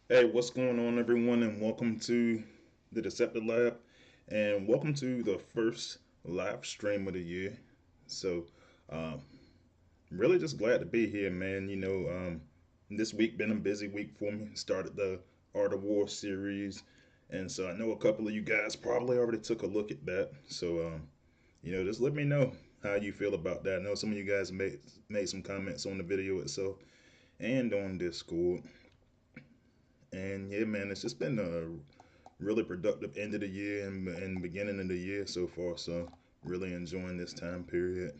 Hey, what's going on, everyone, and welcome to the Deceptive Lab, and welcome to the first live stream of the year. So, um, really just glad to be here, man. This week been a busy week for me. Started the Art of War series, and so I know a couple of you guys probably already took a look at that. So, just let me know how you feel about that. I know some of you guys made some comments on the video itself and on Discord. And yeah, man, it's just been a really productive end of the year and beginning of the year so far. So really enjoying this time period.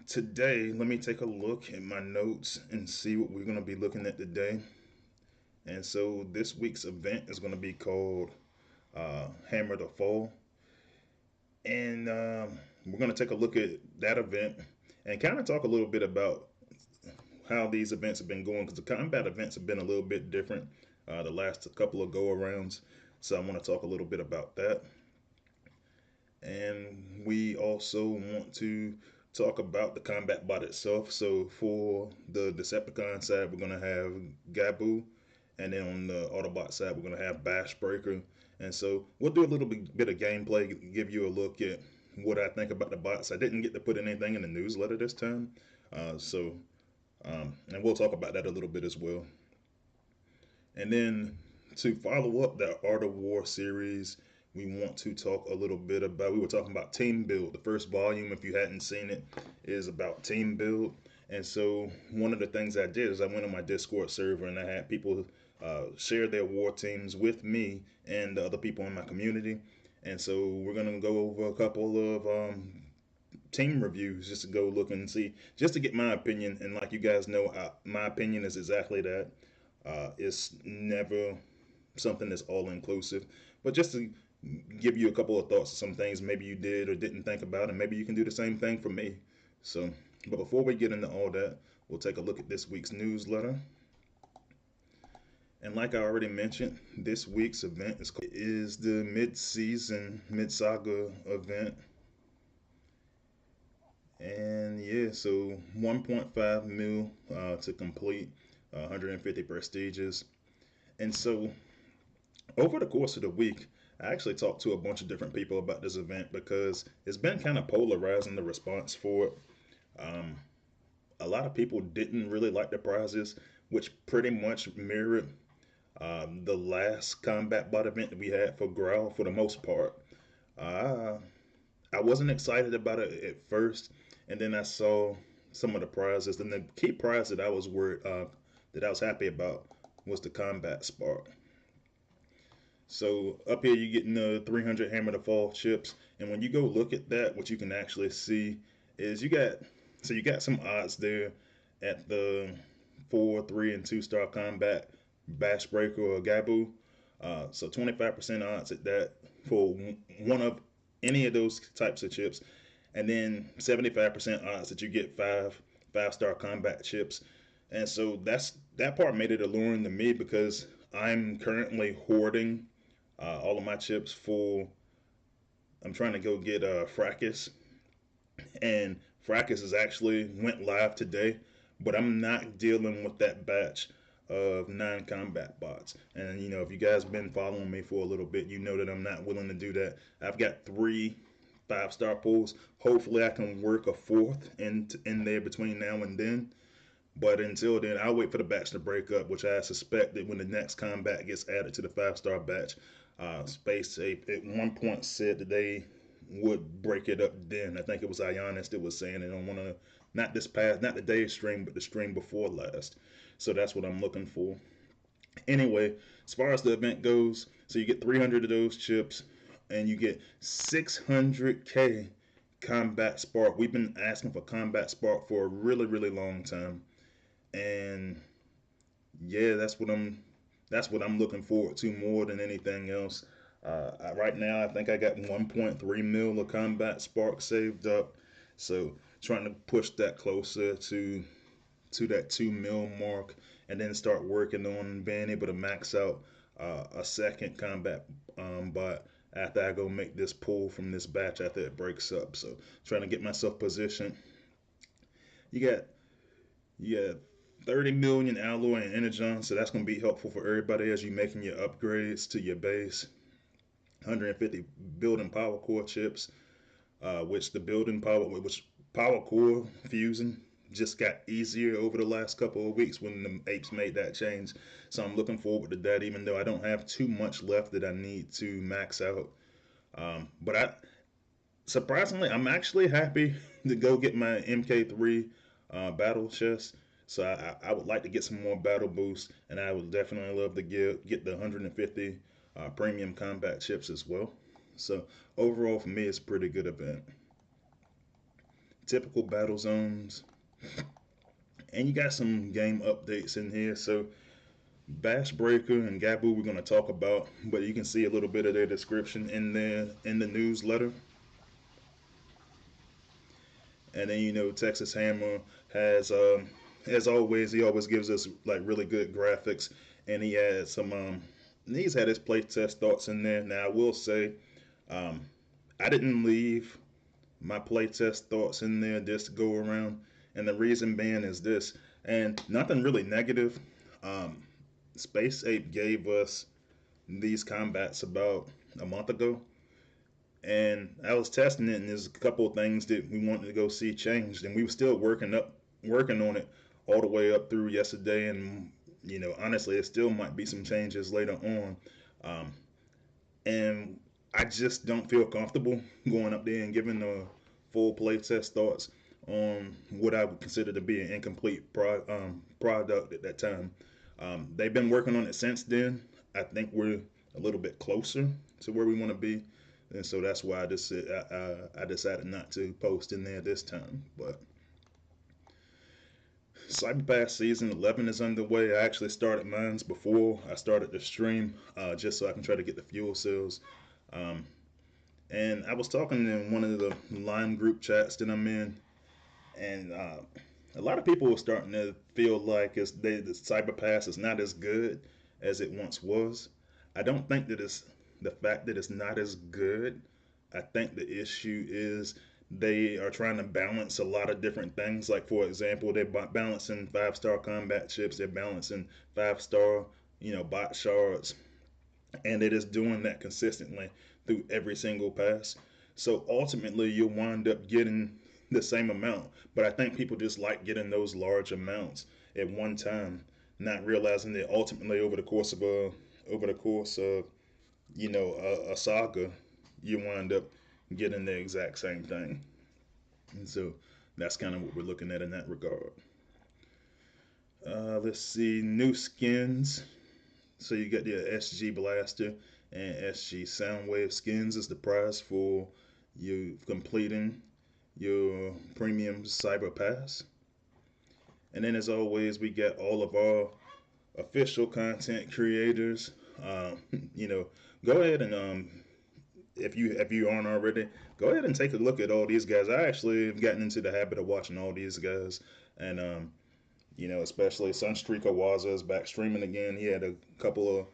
Today, let me take a look at my notes and see what we're gonna be looking at today. And so this week's event is gonna be called Hammer the Fall, and we're gonna take a look at that event and kind of talk a little bit about how these events have been going because the combat events have been a little bit different the last couple of go arounds. So I want to talk a little bit about that. And we also want to talk about the combat bot itself. So for the Decepticon side, we're going to have Gabu, and then on the Autobot side, we're going to have Bashbreaker. And so we'll do a little bit of gameplay, give you a look at what I think about the bots. I didn't get to put anything in the newsletter this time, and we'll talk about that a little bit as well. And then to follow up that Art of War series, we want to talk a little bit about. We were talking about team build. The first volume, if you hadn't seen it, is about team build. And so one of the things I did is I went on my Discord server and I had people share their war teams with me and the other people in my community. And so we're gonna go over a couple of team reviews just to go look and see, just to get my opinion. And like you guys know, my opinion is exactly that. It's never something that's all inclusive, but just to give you a couple of thoughts of some things maybe you did or didn't think about, and maybe you can do the same thing for me. So, but before we get into all that, we'll take a look at this week's newsletter. And like I already mentioned, this week's event is the mid-season, mid-saga event. And yeah, so 1.5 mil to complete, 150 prestiges. And so over the course of the week, I actually talked to a bunch of different people about this event because it's been kind of polarizing the response for it. Um, a lot of people didn't really like the prizes, which pretty much mirrored the last combat bot event that we had for Growl for the most part. Uh, I wasn't excited about it at first, and then I saw some of the prizes. And the key prize that I was that I was happy about was the combat spark. So up here you're getting the 300 Hammer to Fall chips, and when you go look at that, what you can actually see is you got some odds there at the 4, 3, and 2 star combat Bash Breaker or Gabu. So 25% odds at that for one of any of those types of chips, and then 75% odds that you get 5 star combat chips. And so that part made it alluring to me because I'm currently hoarding all of my chips for. I'm trying to go get Fracus, and Fracus is actually went live today, but I'm not dealing with that batch of non-combat bots. And if you guys been following me for a little bit, you know that I'm not willing to do that. I've got 3 5 star pulls. Hopefully, I can work a fourth in there between now and then. But until then, I'll wait for the batch to break up, which I suspect that when the next combat gets added to the 5 star batch, Space at one point said that they would break it up then. I think it was Ionis that was saying it on one of not the day stream, but the stream before last. So that's what I'm looking for. Anyway, as far as the event goes, so you get 300 of those chips, and you get 600k combat spark. We've been asking for combat spark for a really, really long time, and yeah, that's what I'm looking forward to more than anything else. Right now, I think I got 1.3 mil of combat spark saved up, so trying to push that closer to that 2 mil mark, and then start working on being able to max out a second combat bot after I go make this pull from this batch after it breaks up. So trying to get myself positioned. You got you got 30 million alloy and energon, so that's going to be helpful for everybody as you're making your upgrades to your base. 150 building power core chips, which the building power, which power core fusing just got easier over the last couple of weeks when the apes made that change. So I'm looking forward to that, even though I don't have too much left that I need to max out. But I surprisingly, I'm actually happy to go get my MK3 battle chest. So I would like to get some more battle boosts, and I would definitely love to get the 150 premium combat chips as well. So overall, for me, it's a pretty good event. Typical battle zones, and you got some game updates in here. So Bashbreaker and Gabu we're going to talk about, but you can see a little bit of their description in the newsletter. And then Texas Hammer has as always he always gives us like really good graphics, and he had some he's had his playtest thoughts in there. Now I will say um, I didn't leave my playtest thoughts in there this go around, and the reason being is this, and nothing really negative. Um, Space Ape gave us these combats about a month ago, and I was testing it, and there's a couple of things that we wanted to go see changed, and we were still working on it all the way up through yesterday, and honestly, it still might be some changes later on, um, and I just don't feel comfortable going up there and giving the full playtest thoughts on what I would consider to be an incomplete product at that time. They've been working on it since then. I think we're a little bit closer to where we want to be, and so that's why I decided not to post in there this time. But Cyber Pass season 11 is underway. I actually started mines before I started the stream, just so I can try to get the fuel cells. Um, and I was talking in one of the line group chats that I'm in, and a lot of people were starting to feel like the Cyber Pass is not as good as it once was. I don't think that it's the fact that it's not as good. I think the issue is they are trying to balance a lot of different things. Like for example, they're balancing 5-star combat chips. They're balancing 5-star, bot shards, and it is doing that consistently through every single pass. So ultimately, you'll wind up getting the same amount. But I think people just like getting those large amounts at one time, not realizing that ultimately over the course of a saga, you wind up getting the exact same thing. And so that's kind of what we're looking at in that regard. Let's see, new skins. So you got your SG Blaster and SG Soundwave skins as the prize for you completing your premium Cyber Pass. And then as always, we got all of our official content creators. You know, go ahead and if you aren't already, go ahead and take a look at all these guys. I actually have gotten into the habit of watching all these guys, and especially Sunstreak Awaza is back streaming again. He had a couple of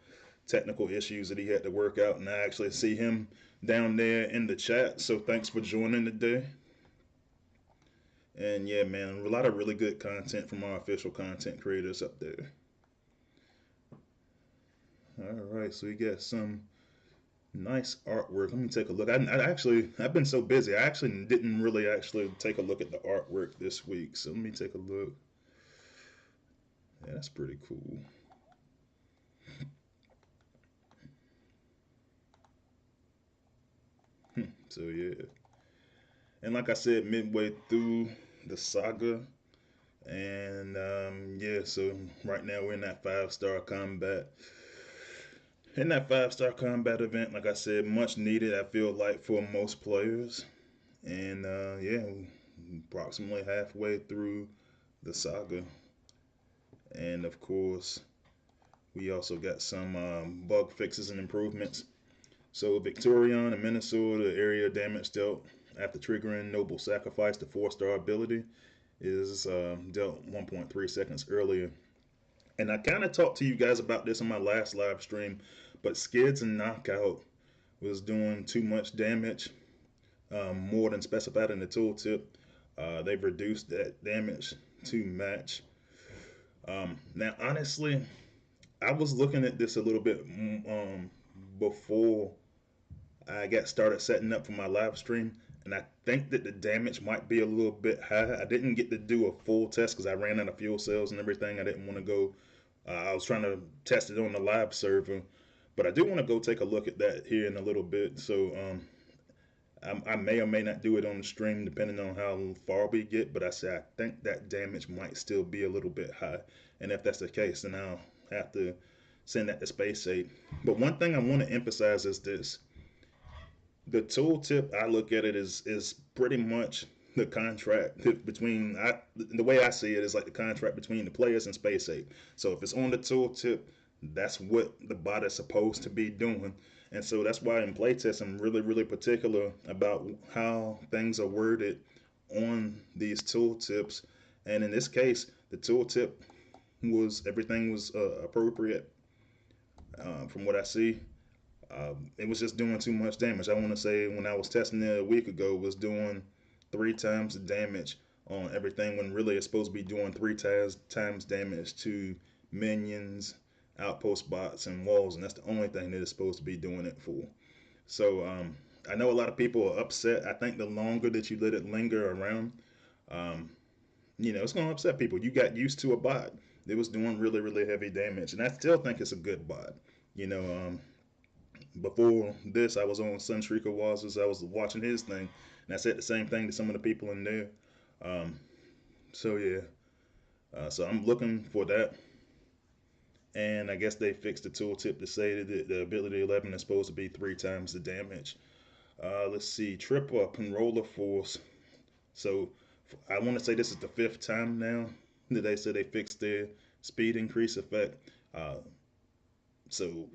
technical issues that he had to work out, and I actually see him down there in the chat. So thanks for joining today. And yeah, man, a lot of really good content from our official content creators up there. All right, so we got some nice artwork. Let me take a look. I've been so busy. I actually didn't really actually take a look at the artwork this week. So let me take a look. Yeah, that's pretty cool. So yeah, and like I said, midway through the saga, and yeah, so right now we're in that 5-star combat. In that 5-star combat event, like I said, much needed. I feel like for most players, and yeah, approximately halfway through the saga, and of course, we also got some bug fixes and improvements. So Victorion in Minnesota, area damage dealt after triggering Noble Sacrifice, the 4-star ability, is dealt 1.3 seconds earlier. And I kind of talked to you guys about this in my last live stream, but Skids and Knockout was doing too much damage, more than specified in the tooltip. They've reduced that damage to match Now, honestly, I was looking at this a little bit before I got started setting up for my live stream, and I think that the damage might be a little bit high. I didn't get to do a full test because I ran out of fuel cells and everything. I didn't want to go. I was trying to test it on the live server, but I do want to go take a look at that here in a little bit. So I may or may not do it on the stream depending on how far we get. But I say I think that damage might still be a little bit high, and if that's the case, then I'll have to send that to Space Aid. But one thing I want to emphasize is this: the tooltip, I look at it is pretty much the contract between the way I see it is like the contract between the players and Space Ape. So if it's on the tooltip, that's what the bot is supposed to be doing. And so that's why in playtest I'm really particular about how things are worded on these tooltips. And in this case, the tooltip was everything was appropriate from what I see. It was just doing too much damage. I want to say when I was testing it a week ago, it was doing 3 times the damage on everything when really it's supposed to be doing three times damage to minions, outpost bots, and walls, and that's the only thing that it's supposed to be doing it for. So I know a lot of people are upset. I think the longer that you let it linger around, um, it's going to upset people. You got used to a bot that was doing really heavy damage, and I still think it's a good bot. You know, before this, I was on Sunstreaker Waz's. I was watching his thing, and I said the same thing to some of the people in there. Um, so yeah, so I'm looking for that, and I guess they fixed the tooltip to say that the ability 11 is supposed to be 3 times the damage. Let's see, trip up and roller force. So I want to say this is the fifth time now that they said they fixed their speed increase effect. Uh, so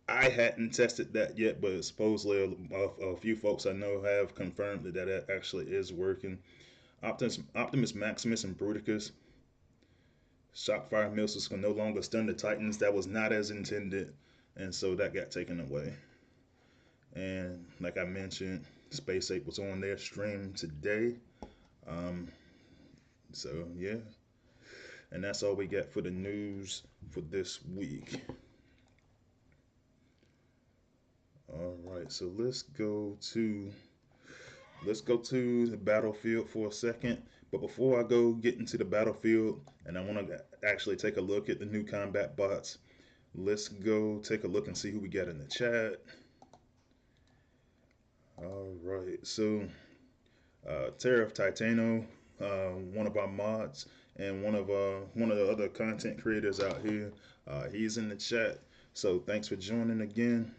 I hadn't tested that yet, but supposedly a few folks I know have confirmed that that actually is working. Optimus Maximus and Bruticus. Shockfire missiles can no longer stun the Titans. That was not as intended, and so that got taken away. And like I mentioned, Space Ape was on their stream today. Um, so yeah, and that's all we got for the news for this week. All right, so let's go to the battlefield for a second. But before I go get into the battlefield, and I want to actually take a look at the new combat bots, let's go take a look and see who we got in the chat. All right, so Tariff Titano, one of our mods, and one of the other content creators out here, he's in the chat. So thanks for joining again.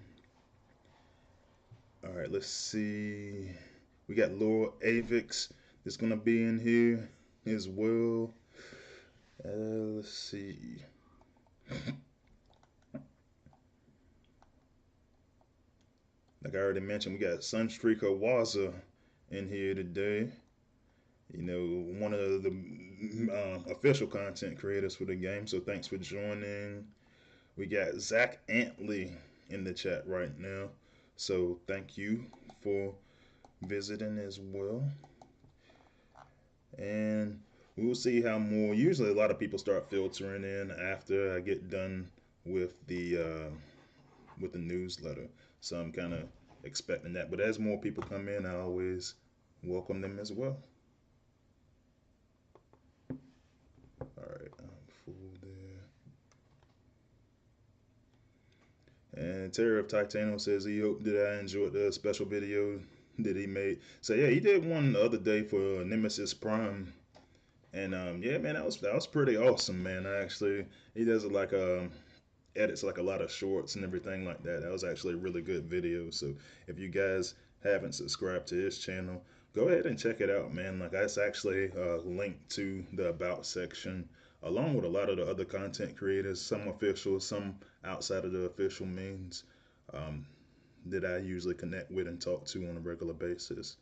All right, let's see. We got Laura Avix that's gonna be in here as well. Let's see. Like I already mentioned, we got Sunstreaker Waza in here today. One of the official content creators for the game. So thanks for joining. We got Zach Antley in the chat right now. So thank you for visiting as well. And we'll see how more. Usually, a lot of people start filtering in after I get done with the newsletter. So I'm kind of expecting that. But as more people come in, I always welcome them as well. All right, I'm full there. And Terry of Titano says he hoped that I enjoyed the special video that he made. So yeah, he did one the other day for Nemesis Prime. And yeah, man, that was pretty awesome, man. He does like edits like a lot of shorts and everything like that. That was actually a really good video. So if you guys haven't subscribed to his channel, go ahead and check it out, man. Like that's actually linked to the about section along with a lot of the other content creators, some official, some outside of the official means um, that I usually connect with and talk to on a regular basis.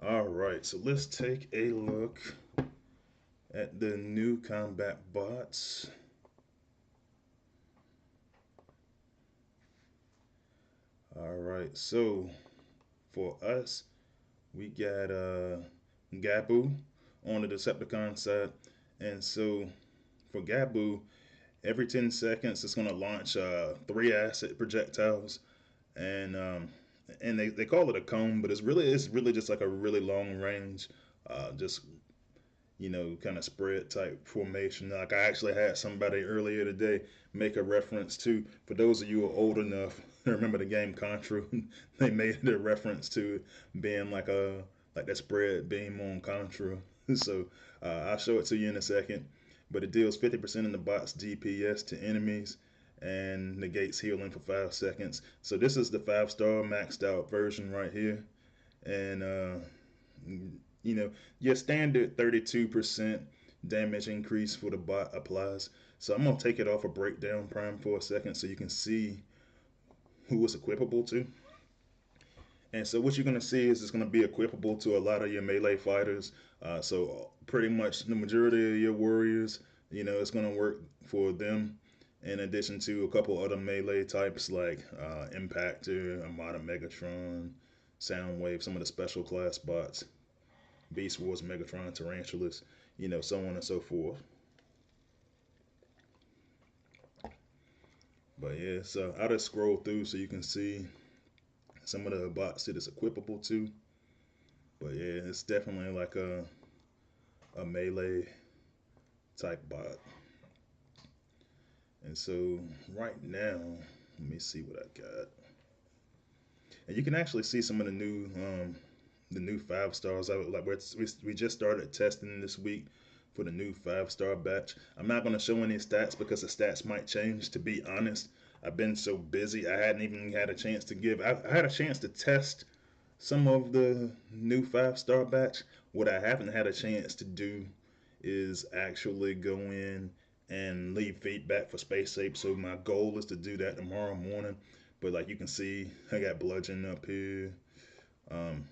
All right, so let's take a look at the new combat bots. All right, so for us, we got Gabu on the Decepticon side, And so for Gabu, every 10 seconds it's going to launch 3 acid projectiles, and they call it a cone, but it's really just like a really long range, just kind of spread type formation. Like I actually had somebody earlier today make a reference to, for those of you who are old enough to remember the game Contra, they made a reference to it being like that spread beam on Contra. So I'll show it to you in a second. But it deals 50% of the bot's DPS to enemies and negates healing for 5 seconds. So this is the 5-star maxed out version right here. And you know, your standard 32% damage increase for the bot applies. So I'm gonna take it off a breakdown prime for a second so you can see who it's equipable to. And so what you're gonna see is it's gonna be equipable to a lot of your melee fighters. So pretty much the majority of your warriors, it's gonna work for them. In addition to a couple other melee types like Impactor, Armada Megatron, Soundwave, some of the special class bots. Beast Wars, Megatron, Tarantulas, so on and so forth. But yeah, so I'll just scroll through so you can see some of the bots that it's equipable to. But yeah, it's definitely like a melee type bot. And so right now, let me see what I got. And you can actually see some of the new 5 stars. We just started testing this week for the new 5-star batch. I'm not going to show any stats because the stats might change. To be honest, I've been so busy I hadn't even had a chance to give. I had a chance to test some of the new 5-star batch. What I haven't had a chance to do is actually go in and leave feedback for Space Ape. So my goal is to do that tomorrow morning. But like you can see, I got Bludgeon up here. Um,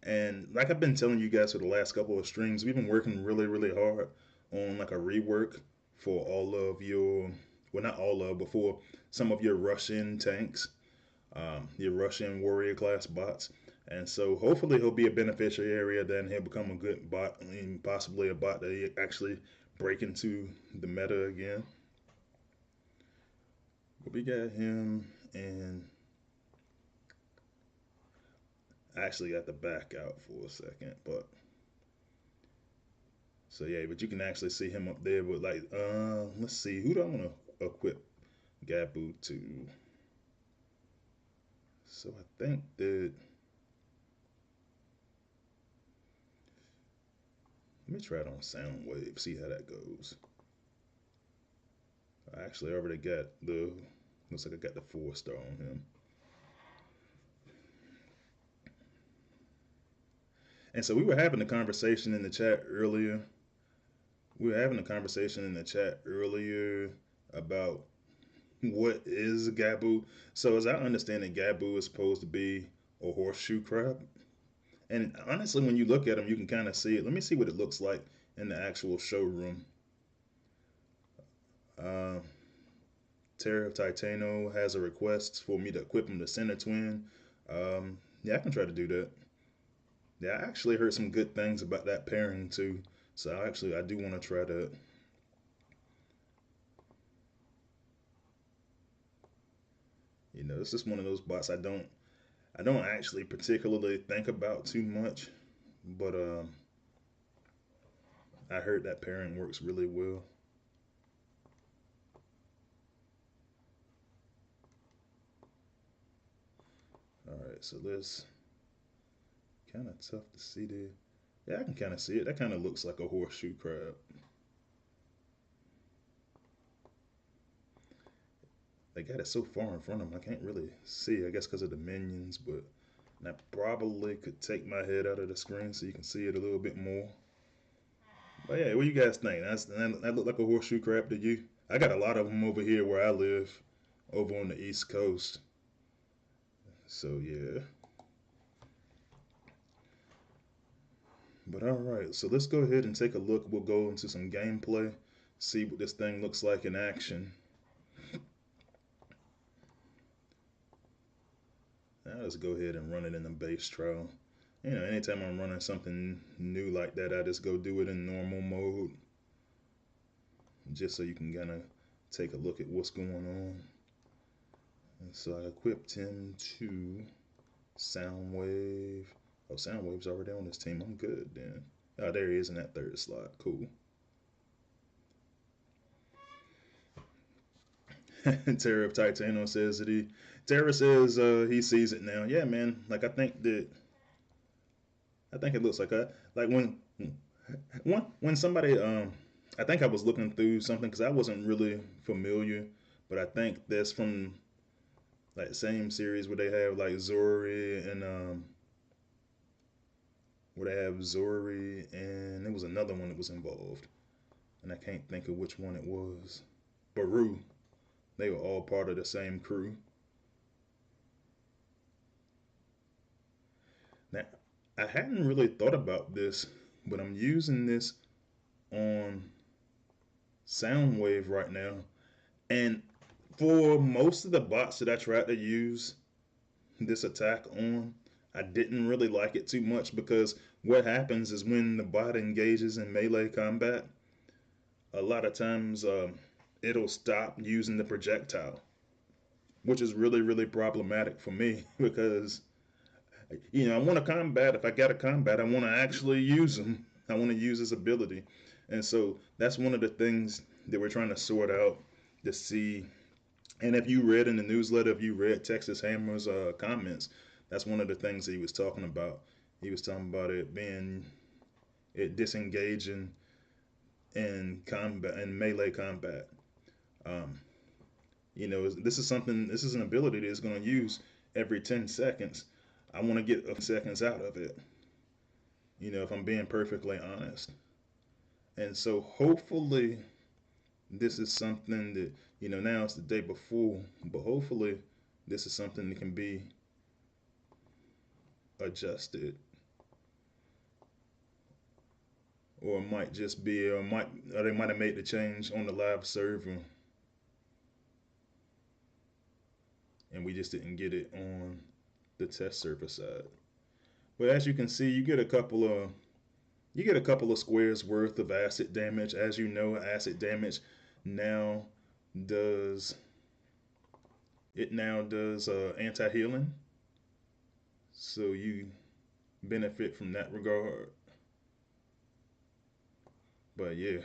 and like I've been telling you guys for the last couple of streams, we've been working really, really hard on like a rework for all of your, well, not all of, but for some of your Russian tanks, your Russian warrior class bots. And so hopefully he'll be a beneficiary, then he'll become a good bot, I mean, possibly a bot that he actually break into the meta again. But we got him, and I actually got the back out for a second, but so yeah, but you can actually see him up there with like, let's see, who do I want to equip Gabu to? So I think that, let me try it on Soundwave, see how that goes. I actually already got looks like I got the 4-star on him. And so we were having a conversation in the chat earlier. We were having a conversation in the chat earlier about what is Gabu. So as I understand it, Gabu is supposed to be a horseshoe crab. And honestly, when you look at them, you can kind of see it. Let me see what it looks like in the actual showroom. Uh, Terra of Titano has a request for me to equip him the Center Twin. Yeah, I can try to do that. Yeah, I actually heard some good things about that pairing too. So I do want to try that. It's just one of those bots I don't actually particularly think about too much, but I heard that pairing works really well. All right, so let's kind of tough to see there. Yeah, I can kind of see it. That kind of looks like a horseshoe crab. They got it so far in front of them, I can't really see. I guess because of the minions, but I probably could take my head out of the screen so you can see it a little bit more. But yeah, what do you guys think? That look like a horseshoe crab to you? I got a lot of them over here where I live, over on the East Coast. So yeah. But all right, so let's go ahead and take a look. We'll go into some gameplay, see what this thing looks like in action. Now let's go ahead and run it in the base trial. Anytime I'm running something new like that, I just go do it in normal mode. just so you can kind of take a look at what's going on. And so I equipped him to Soundwave. Oh, Soundwave's already on this team. I'm good then. Oh, there he is in that third slot. Cool. Terror of Titano says that he. Terror says he sees it now. Yeah, man. Like I think it looks like when somebody I think I was looking through something because I wasn't really familiar, but I think that's from like the same series where they have like Zori and where they have Zori and there was another one that was involved, and I can't think of which one it was. Baru. They were all part of the same crew. Now, I hadn't really thought about this, but I'm using this on Soundwave right now. And for most of the bots that I tried to use this attack on, I didn't really like it too much because what happens is when the bot engages in melee combat, a lot of times it'll stop using the projectile, which is really, really problematic for me because I want to combat. If I got to combat, I want to actually use him. I want to use his ability. And so that's one of the things that we're trying to sort out to see. And if you read in the newsletter, if you read Texas Hammer's comments, that's one of the things that he was talking about. He was talking about it disengaging in combat and melee combat. Um, this is something. This is an ability that is going to use every 10 seconds. I want to get a few seconds out of it. If I'm being perfectly honest. And so hopefully this is something that, now it's the day before, but hopefully this is something that can be adjusted. Or it might just be, or they might have made the change on the live server and we just didn't get it on the test server side. But as you can see, you get a couple of squares worth of acid damage. As you know, acid damage now does anti-healing, so you benefit from that regard. But yeah,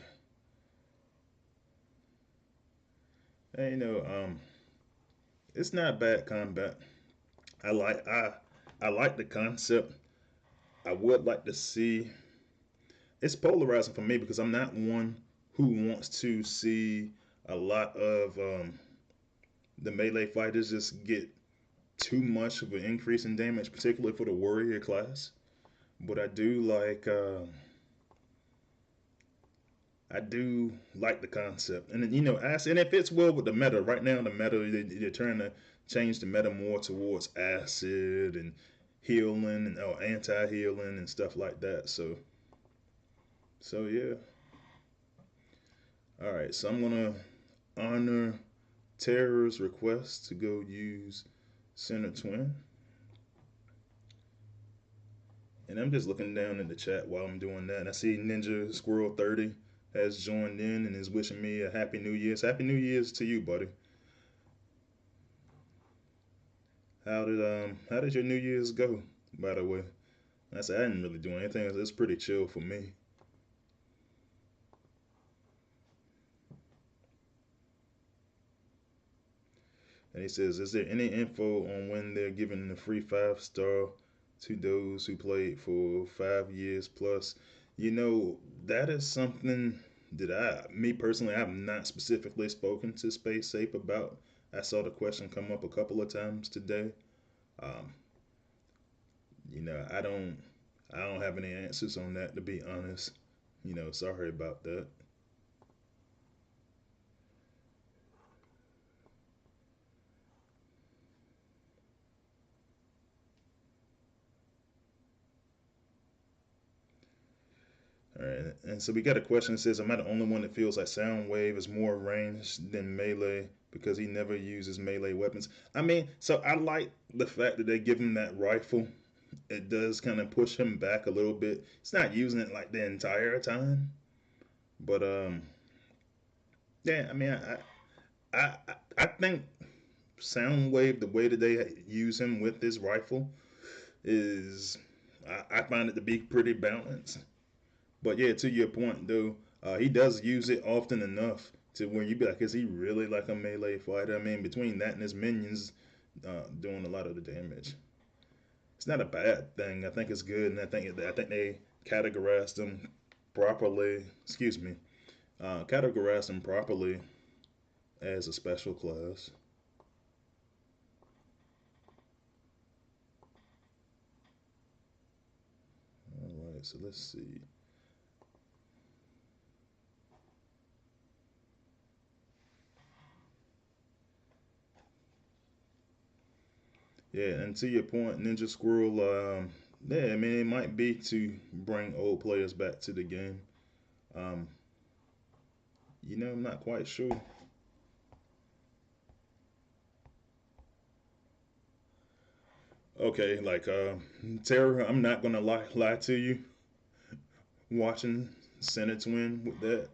and, it's not bad combat. I like I like the concept. I would like to see. It's polarizing for me because I'm not one who wants to see a lot of the melee fighters just get too much of an increase in damage, particularly for the warrior class. But I do like the concept, and and it fits well with the meta. Right now, the meta they're trying to change the meta more towards acid and healing and anti-healing and stuff like that. So yeah. All right, so I'm gonna honor Terror's request to go use Center Twin, and I'm just looking down in the chat while I'm doing that. And I see Ninja Squirrel 30 has joined in and is wishing me a happy New Year's. Happy New Year's to you, buddy. How did your New Year's go? By the way, I said I didn't really do anything. It's pretty chill for me. And he says, is there any info on when they're giving the free 5-star to those who played for 5 years plus? That is something that me personally, I have not specifically spoken to Space Safe about. I saw the question come up a couple of times today. Um, I don't have any answers on that, to be honest. Sorry about that. All right, and so we got a question that says, "Am I the only one that feels like Soundwave is more ranged than melee because he never uses melee weapons?" I mean, so I like the fact that they give him that rifle. It does kind of push him back a little bit. He's not using it like the entire time, but Yeah, I mean, I think Soundwave, the way that they use him with his rifle, is I find it to be pretty balanced. But yeah, to your point though, he does use it often enough to where you be like, is he really like a melee fighter? I mean, between that and his minions doing a lot of the damage, it's not a bad thing. I think it's good, and I think they categorized them properly. Excuse me, categorized them properly as a special class. All right, so let's see. Yeah, and to your point, Ninja Squirrel, yeah, I mean, it might be to bring old players back to the game. Um, I'm not quite sure. Okay, like Tara, I'm not gonna lie to you. Watching Senate win with that,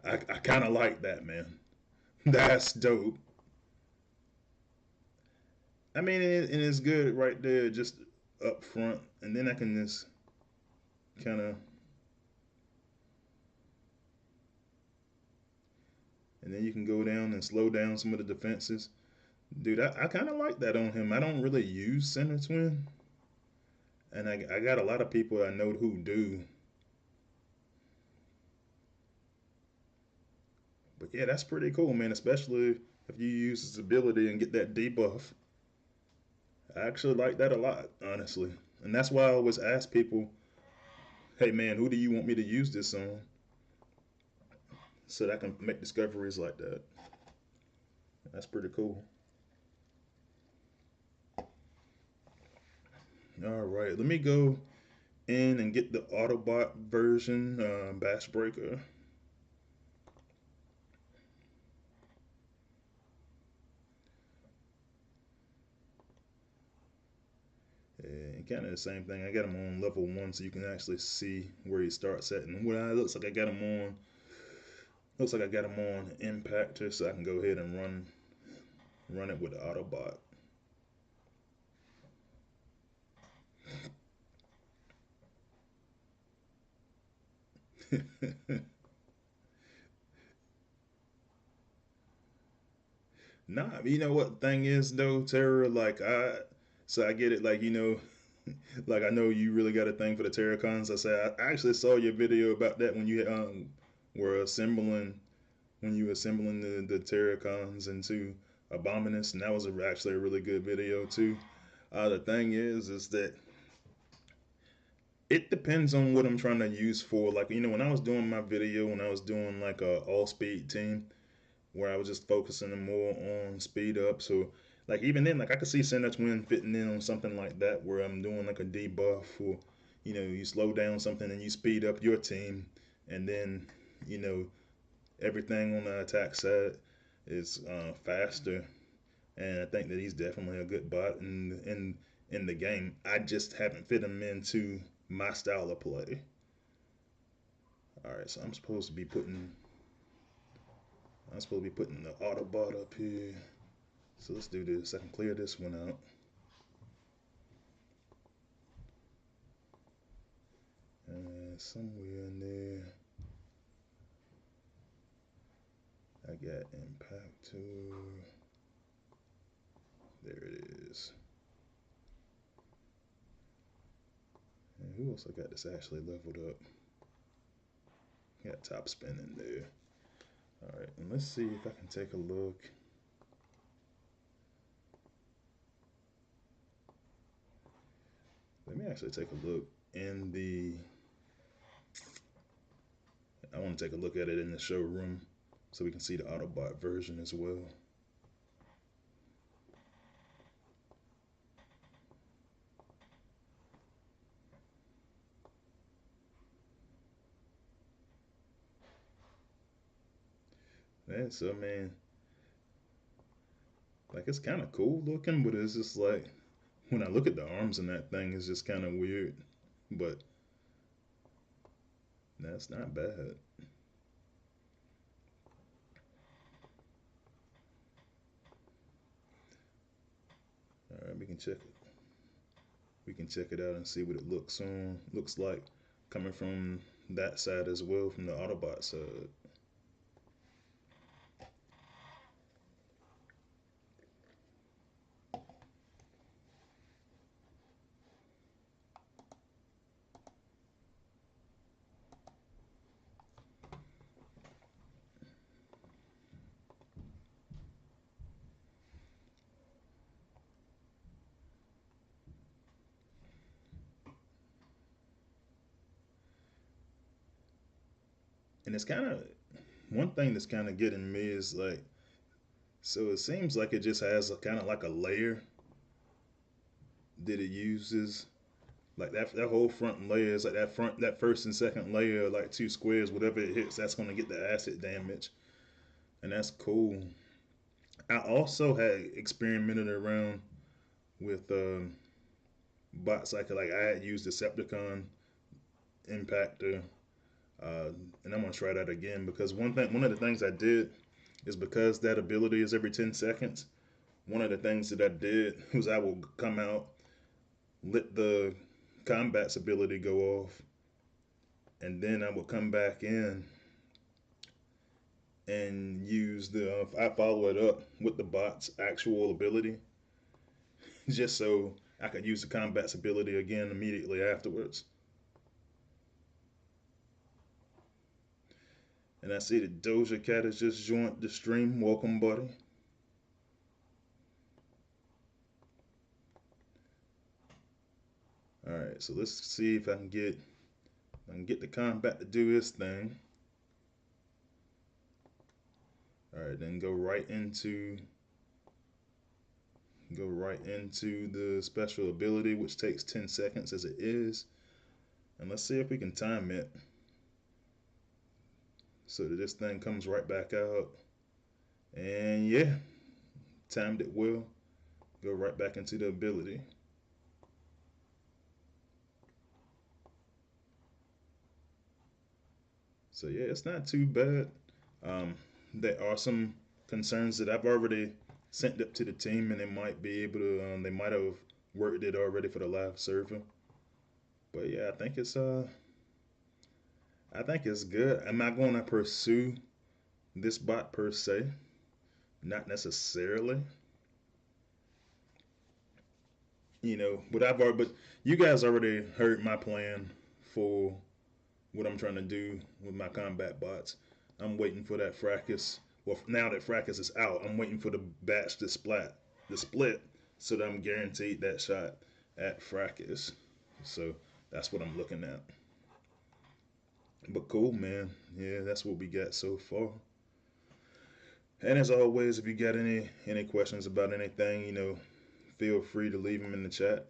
I kind of like that, man. That's dope. I mean, and it's good right there, just up front, and then I can just kind of, and then you can go down and slow down some of the defenses. Dude, I kind of like that on him. I don't really use center twin, and I got a lot of people I know who do. But yeah, that's pretty cool, man. Especially if you use his ability and get that debuff. I actually like that a lot, honestly. And that's why I always ask people, hey man, who do you want me to use this on? So that I can make discoveries like that. That's pretty cool. All right, let me go in and get the Autobot version, Bashbreaker. And kind of the same thing. I got him on level 1 so you can actually see where he starts at. And what I looks like I got him on, looks like I got him on Impactor so I can go ahead and run it with the Autobot. Nah, you know what thing is though, Terra? So I get it. Like like I know you really got a thing for the Terracons. I said I actually saw your video about that when you were assembling the Terracons into Abominus, and that was actually a really good video too. The thing is that it depends on what I'm trying to use for. Like when I was doing my video, when I was doing like a all speed team, where I was just focusing more on speed up. So like even then, like I could see Center Twin fitting in on something like that where I'm doing like a debuff or you slow down something and you speed up your team, and then you know everything on the attack side is faster. And I think that he's definitely a good bot in the game. I just haven't fit him into my style of play. All right, so I'm supposed to be putting the Autobot up here. So let's do this. I can clear this one out. Somewhere in there, I got Impactor. There it is. And who else I got that's actually leveled up? Got Top Spin in there. All right, and let's see if I can take a look. Let me actually take a look in the. I want to take a look at it in the showroom so we can see the Autobot version as well. Yeah, so man, like it's kind of cool looking, but it's just like when I look at the arms in that thing, it's just kind of weird. But that's not bad. check it. We can check it out and see what it looks like coming from that side as well, from the Autobot side. And it's kind of one thing that's kind of getting me is like, so it seems like it just has a kind of like a layer that it uses. Like that whole front layer is like that first and second layer, like two squares, whatever it hits, that's gonna get the acid damage, and that's cool. I also had experimented around with bots like I had used Decepticon Impactor, and I'm gonna try that again because one of the things I did is because that ability is every 10 seconds. One of the things that I did was I will come out, let the combat's ability go off, and then I would come back in and use I follow it up with the bot's actual ability, just so I could use the combat's ability again immediately afterwards. And I see that Doja Cat has just joined the stream. Welcome, buddy. All right, so let's see if I can get the combat to do his thing. All right, then go right into the special ability, which takes 10 seconds as it is. And let's see if we can time it so that this thing comes right back out. And yeah, timed it well. Go right back into the ability. So yeah, it's not too bad. Um, there are some concerns that I've already sent up to the team, and they might be able to. They might have worked it already for the live server. But yeah, I think it's good. Am I going to pursue this bot per se? Not necessarily. But you guys already heard my plan for what I'm trying to do with my combat bots. I'm waiting for that fracas. Well, now that fracas is out, I'm waiting for the batch to split, so that I'm guaranteed that shot at fracas. So that's what I'm looking at. But cool, man. Yeah, that's what we got so far. And as always, if you got any questions about anything, feel free to leave them in the chat.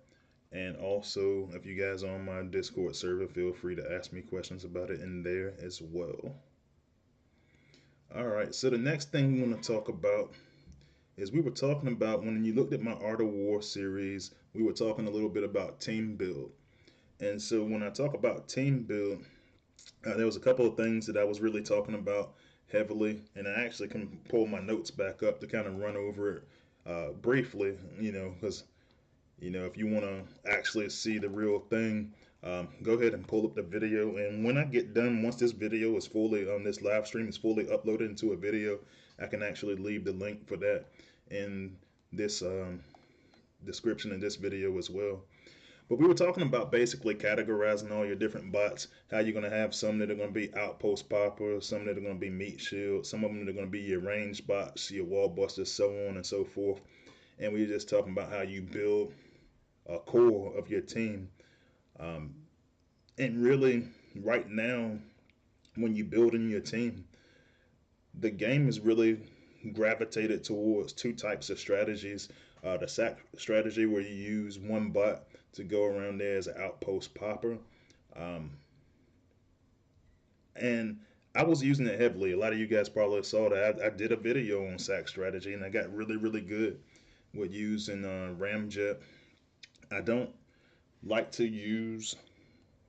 And also, if you guys are on my Discord server, feel free to ask me questions about it in there as well. All right, so the next thing we want to talk about is we were talking about when you looked at my Art of War series, we were talking a little bit about team build. And so when I talk about team build, there was a couple of things that I was really talking about heavily, and I actually can pull my notes back up to kind of run over it briefly, because if you want to actually see the real thing, go ahead and pull up the video. And when I get done, once this video is fully on this live stream is fully uploaded into a video, I can actually leave the link for that in this description in this video as well. But we were talking about basically categorizing all your different bots, how you're going to have some that are going to be outpost poppers, some that are going to be meat shield, some of them that are going to be your range bots, your wall busters, so on and so forth. And we were just talking about how you build a core of your team. Um, and really, right now, when you're building your team, the game is really gravitated towards two types of strategies. The sack strategy, where you use one bot to go around there as an outpost popper. Um, and I was using it heavily. A lot of you guys probably saw that. I did a video on sack strategy, and I got really, really good with using Ramjet. I don't like to use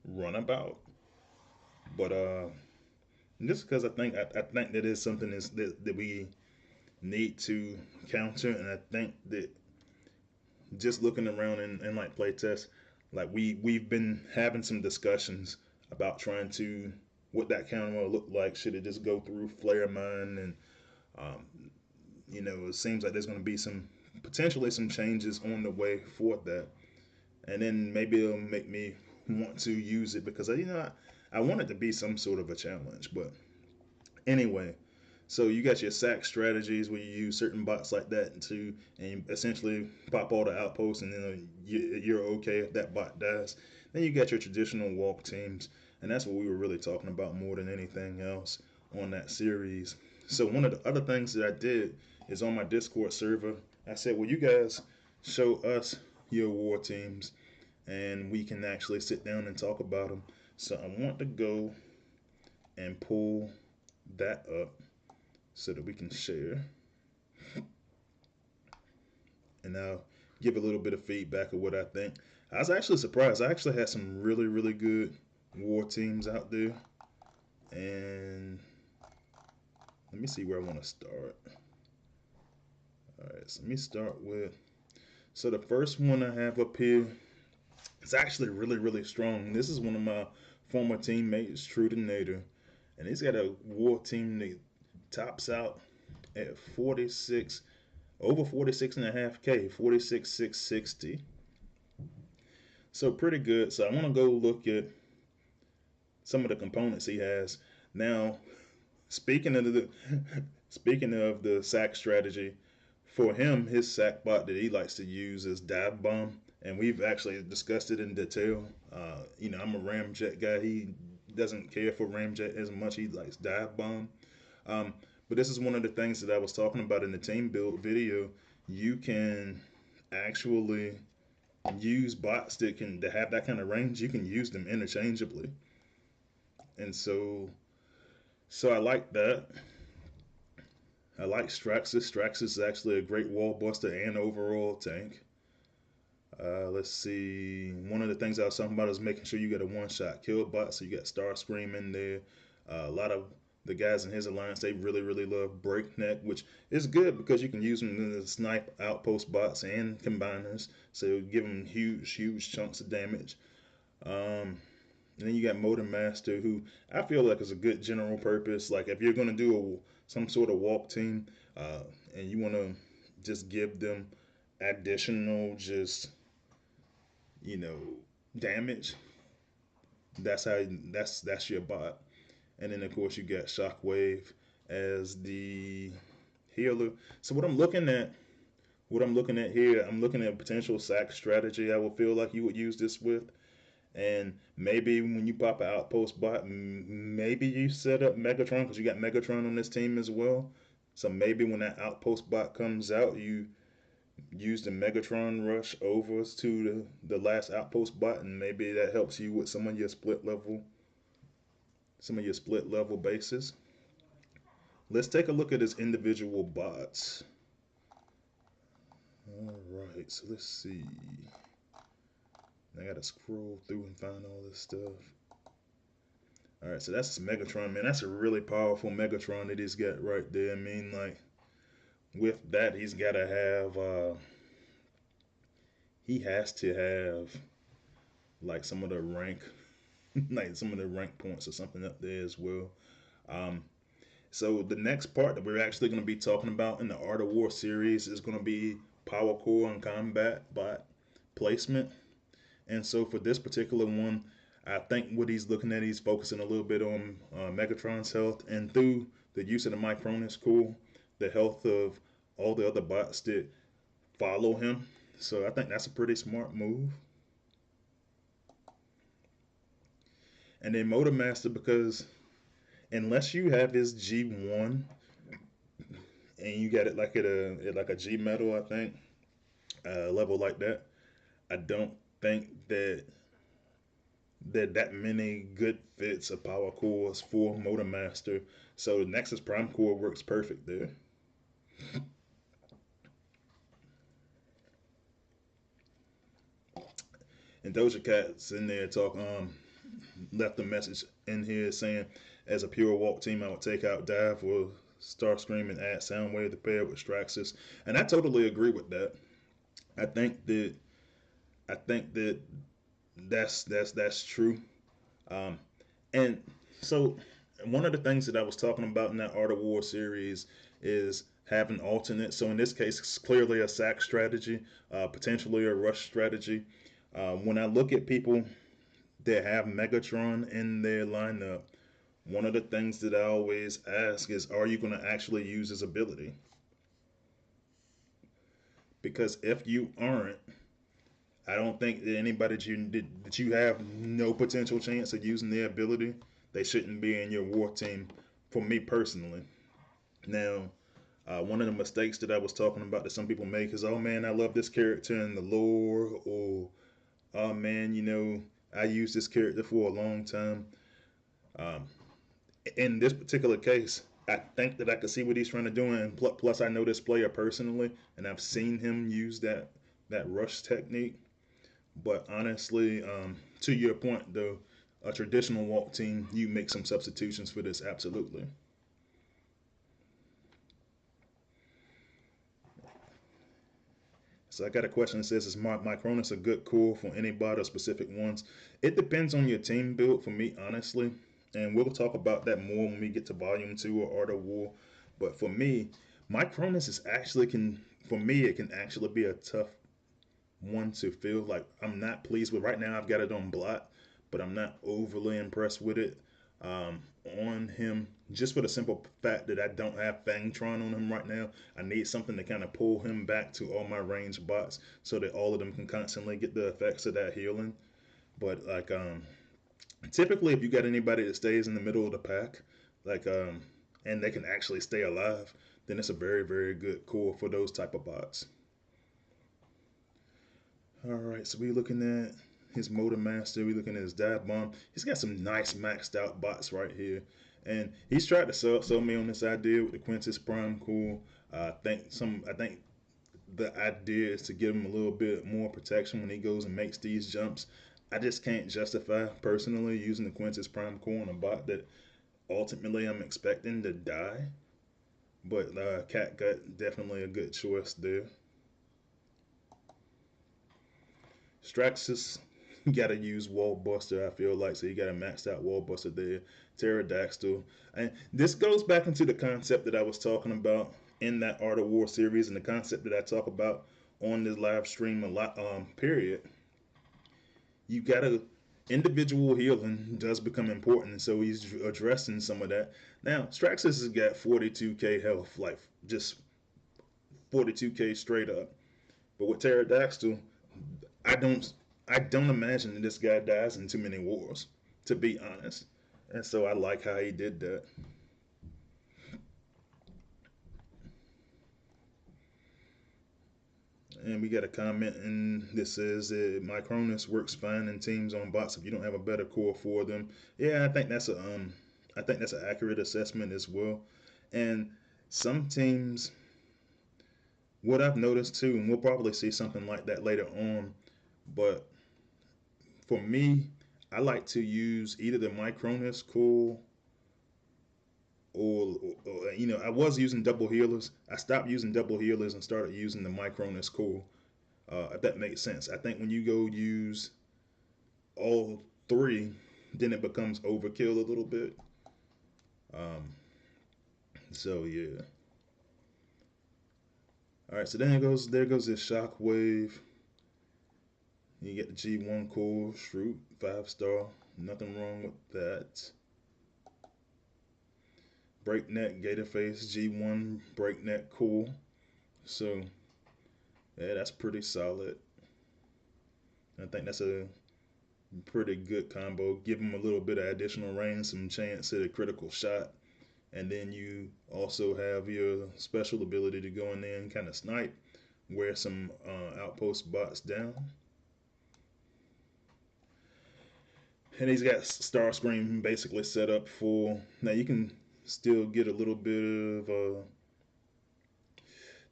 Runabout, but just because I think that is something that we need to counter, and I think that just looking around in like playtest, like we've been having some discussions about trying to what that camera will look like. Should it just go through flare mine? And um, it seems like there's going to be some potentially some changes on the way for that, and then maybe it'll make me want to use it because I want it to be some sort of a challenge. But anyway, so you got your sack strategies where you use certain bots like that to and you essentially pop all the outposts, and then you're okay if that bot dies. Then you got your traditional walk teams, and that's what we were really talking about more than anything else on that series. So one of the other things that I did is on my Discord server, I said, well, you guys show us your war teams, and we can actually sit down and talk about them. So I want to go and pull that up so that we can share, and I'll give a little bit of feedback of what I think. I was actually surprised. I actually had some really, really good war teams out there. And let me see where I want to start. All right, so let me start with. So the first one I have up here is actually really, really strong. This is one of my former teammates, Trudinator, and he's got a war team that tops out at 46, over 46 and a half K, 46,660. So pretty good. So I want to go look at some of the components he has. Now, speaking of the speaking of the sack strategy, for him, his sack bot that he likes to use is dive bomb, and we've actually discussed it in detail. I'm a ramjet guy. He doesn't care for ramjet as much. He likes dive bomb. Um, but this is one of the things that I was talking about in the team build video. You can actually use bots that have that kind of range. You can use them interchangeably, and so I like that. I like Straxus. Straxus is actually a great wall buster and overall tank. Let's see. One of the things I was talking about is making sure you get a one-shot kill bot. So you got Starscream in there. A lot of the guys in his alliance, they really, really love Breakneck, which is good because you can use them in the snipe outpost bots and combiners. So give them huge, huge chunks of damage. And then you got Motor Master, who I feel like is a good general purpose. Like if you're gonna do some sort of walk team, and you want to just give them additional, just you know, damage. That's your bot. And then of course you got Shockwave as the healer. So what I'm looking at here, I'm looking at potential sack strategy. I would feel like you would use this with. And maybe when you pop an outpost bot, maybe you set up Megatron because you got Megatron on this team as well. So maybe when that outpost bot comes out, you use the Megatron rush over to the last outpost bot, and maybe that helps you with some of your split level bases. Let's take a look at his individual bots. All right, so let's see. I gotta scroll through and find all this stuff. All right, so that's Megatron, man. That's a really powerful Megatron that he's got right there. I mean, like with that, he has to have like some of the rank, like some of the rank points or something up there as well. Um, so the next part that we're actually going to be talking about in the Art of War series is going to be power core and combat bot placement. And so for this particular one, I think what he's looking at, he's focusing a little bit on Megatron's health, and through the use of the Micronus core, the health of all the other bots that follow him. So I think that's a pretty smart move. And then Motor Master, because unless you have his G1 and you got it like at a G metal, I think, level like that, I don't think that many good fits of power cores for Motor Master. So Nexus Prime Core works perfect there. And Doja Cat's in there left a message in here saying, as a pure walk team, I would take out Dive or Starscream and add Soundwave to pair with Straxus. And I totally agree with that. I think that I think that that's true. Um, and so one of the things that I was talking about in that Art of War series is having alternate. So in this case, it's clearly a sack strategy, potentially a rush strategy. When I look at people that have Megatron in their lineup, one of the things that I always ask is, are you going to actually use his ability? Because if you aren't, I don't think that anybody that you have no potential chance of using their ability, they shouldn't be in your war team. For me personally, now one of the mistakes that I was talking about that some people make is, oh man, I love this character in the lore, or oh man, I used this character for a long time. Um, in this particular case, I think that I could see what he's trying to do, and plus I know this player personally, and I've seen him use that rush technique. But honestly, to your point though, a traditional walk team, you make some substitutions for this, absolutely. So I got a question that says, is Micronus a good core for any bot or specific ones? It depends on your team build for me, honestly. And we'll talk about that more when we get to Volume 2 or Art of War. But for me, Micronus is actually for me, it can actually be a tough one to feel. Like, I'm not pleased with. Right now I've got it on blot, but I'm not overly impressed with it um, on him, just for the simple fact that I don't have Fangtron on him right now. I need something to kind of pull him back to all my range bots so that all of them can constantly get the effects of that healing. But like typically if you got anybody that stays in the middle of the pack, like and they can actually stay alive, then it's a very, very good core for those type of bots. All right, so we looking at his Motor Master. We looking at his Dive Bomb. He's got some nice maxed out bots right here, and he's tried to sell me on this idea with the Quintus Prime Cool. I think the idea is to give him a little bit more protection when he goes and makes these jumps. I just can't justify personally using the Quintus Prime Cool on a bot that ultimately I'm expecting to die. But Catgut definitely a good choice there. Straxus, you gotta use Wall Buster, I feel like, so you gotta max out Wall Buster there. Pterodactyl. And this goes back into the concept that I was talking about in that Art of War series, and the concept that I talk about on this live stream a lot, period. You gotta, individual healing does become important, and so he's addressing some of that. Now, Straxus has got 42k health, like just 42k straight up. But with Pterodactyl, I don't I don't imagine that this guy dies in too many wars, to be honest. And so I like how he did that. And we got a comment, and this says that Micronus works fine in teams on bots if you don't have a better core for them. Yeah, I think that's an accurate assessment as well. And some teams, what I've noticed too, and we'll probably see something like that later on, but for me, I like to use either the Micronus core or I was using double healers. I stopped using double healers and started using the Micronus core. If that makes sense. I think when you go use all three, then it becomes overkill a little bit. Um, so yeah. All right. So then there goes this shockwave. You get the G1 core, Shroot, 5-star. Nothing wrong with that. Breakneck, Gatorface, G1, Breakneck, cool. So yeah, that's pretty solid. I think that's a pretty good combo. Give him a little bit of additional range, some chance at a critical shot, and then you also have your special ability to go in there and kind of snipe, wear some outpost bots down. And he's got Starscream basically set up for. Now you can still get a little bit of.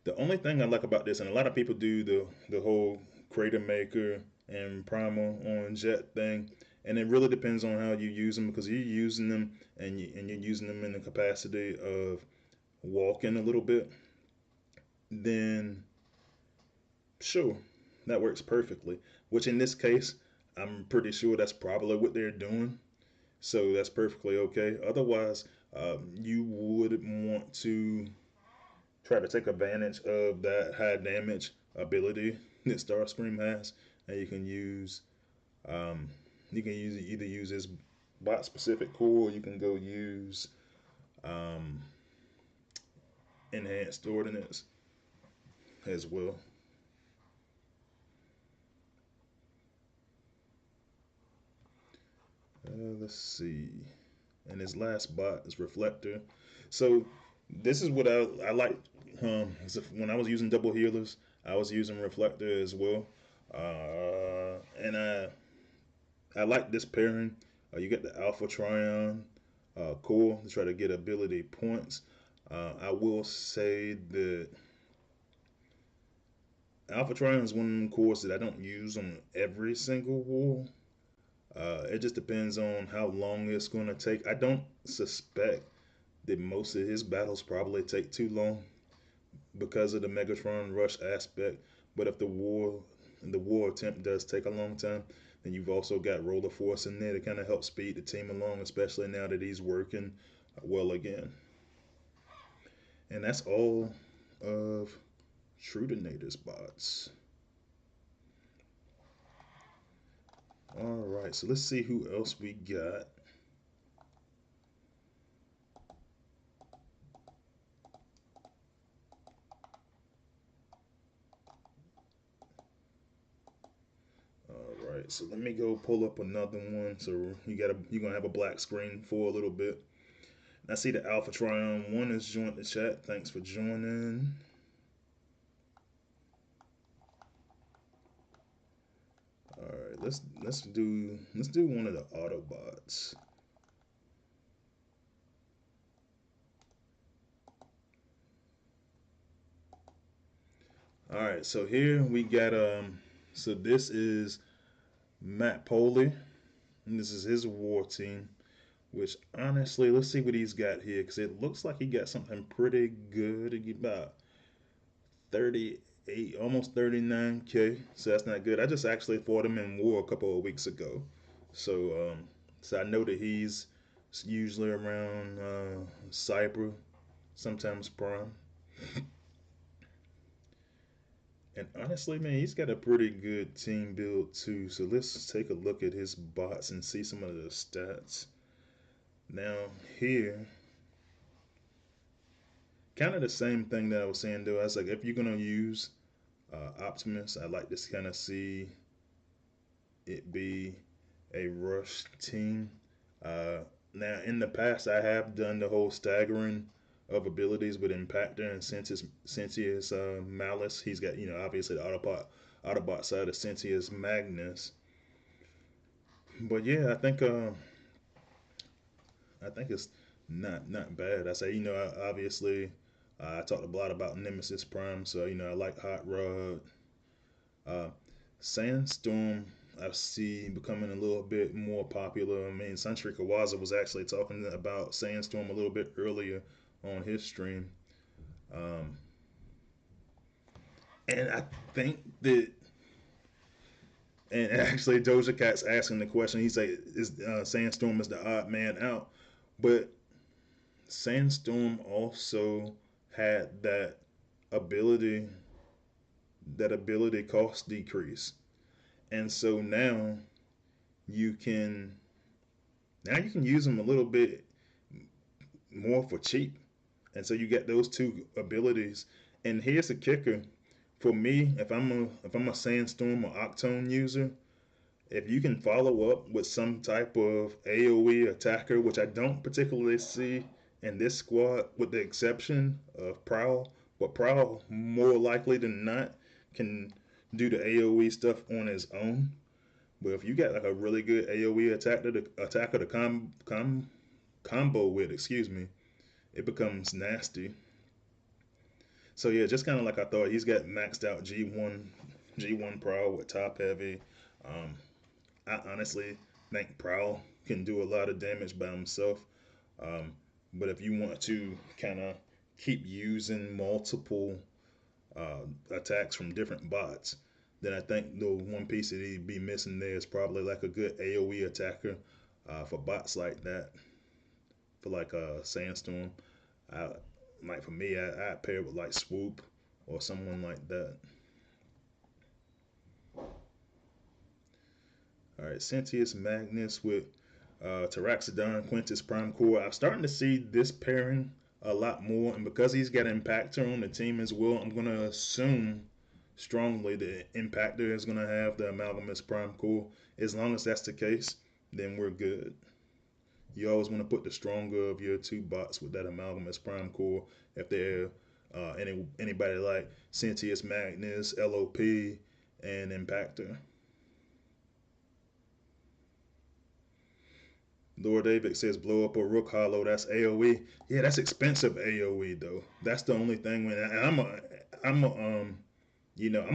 The only thing I like about this, and a lot of people do the whole Crater Maker and Primal on Jet thing, and it really depends on how you use them, because you're using them and you're using them in the capacity of walking a little bit, then sure. that works perfectly. Which in this case, I'm pretty sure that's probably what they're doing. So that's perfectly okay. Otherwise, you would want to try to take advantage of that high damage ability that Starscream has, and um, you can either use this bot specific core, or you can go use um, enhanced ordnance as well. Let's see. And his last bot is Reflector. So this is what I like. When I was using double healers, I was using Reflector as well, and I like this pairing. You get the Alpha Trion core to try to get ability points. I will say that Alpha Trion is one of them cores that I don't use on every single war. It just depends on how long it's going to take. I don't suspect that most of his battles probably take too long because of the Megatron rush aspect. But if the war attempt does take a long time, then you've also got Roller Force in there to kind of help speed the team along, especially now that he's working well again. And that's all of Trudinator's bots. All right, so let's see who else we got. All right, so let me go pull up another one. So you're gonna have a black screen for a little bit. I see the Alpha Trion one has joined the chat. Thanks for joining. All right, let's do one of the Autobots. All right, so here we got so this is Matt Poley, and this is his war team. Which honestly, let's see what he's got here, because it looks like he got something pretty good. He get about 38, almost 39K. So that's not good. I just actually fought him in war a couple of weeks ago, so so I know that he's usually around Cyber, sometimes Prime. And honestly, man, he's got a pretty good team build too. So let's take a look at his bots and see some of the stats. Now here, kind of the same thing that I was saying though. I was like, if you're gonna use Optimus, I like to kind of see it be a rush team. Uh, Now, in the past, I have done the whole staggering of abilities with Impactor, and since he is Malice, he's got obviously the Autobot side of Sentius Magnus. But yeah, I think it's not bad. I say obviously I talked a lot about Nemesis Prime, so I like Hot Rod. Uh, Sandstorm, I see becoming a little bit more popular. I mean, Santry Kawaza was actually talking about Sandstorm a little bit earlier on his stream. Um, and I think that, and actually Doja Cat's asking the question. He's like, "Is Sandstorm is the odd man out?" But Sandstorm also had ability, that ability cost decrease, and so you can you can use them a little bit more for cheap. And so you get those two abilities. And here's the kicker: for me, if I'm a Sandstorm or Octone user, if you can follow up with some type of AOE attacker, which I don't particularly see in this squad, with the exception of Prowl, but Prowl more likely than not can do the AOE stuff on his own. But if you got like a really good AOE attacker to combo with, excuse me, it becomes nasty. So yeah, just kind of like I thought, he's got maxed out G1 Prowl with top heavy. Um, I honestly think Prowl can do a lot of damage by himself. Um, but if you want to kind of keep using multiple attacks from different bots, Then I think the one piece that he'd be missing there is probably like a good AoE attacker for bots like that, for like a Sandstorm. I, like for me, I pair it with like Swoop or someone like that. All right, Sentius Magnus with Taraxodon, Quintus Prime Core. I'm starting to see this pairing a lot more, and because he's got Impactor on the team as well, I'm gonna assume strongly that Impactor is gonna have the Amalgamous Prime Core. As long as that's the case, then we're good. You always want to put the stronger of your two bots with that Amalgamous Prime Core. If they're anybody like Sentius Magnus, LOP, and Impactor. Lord David says blow up a rook hollow. That's AOE. Yeah, that's expensive AOE though. That's the only thing. When and I'm a I'm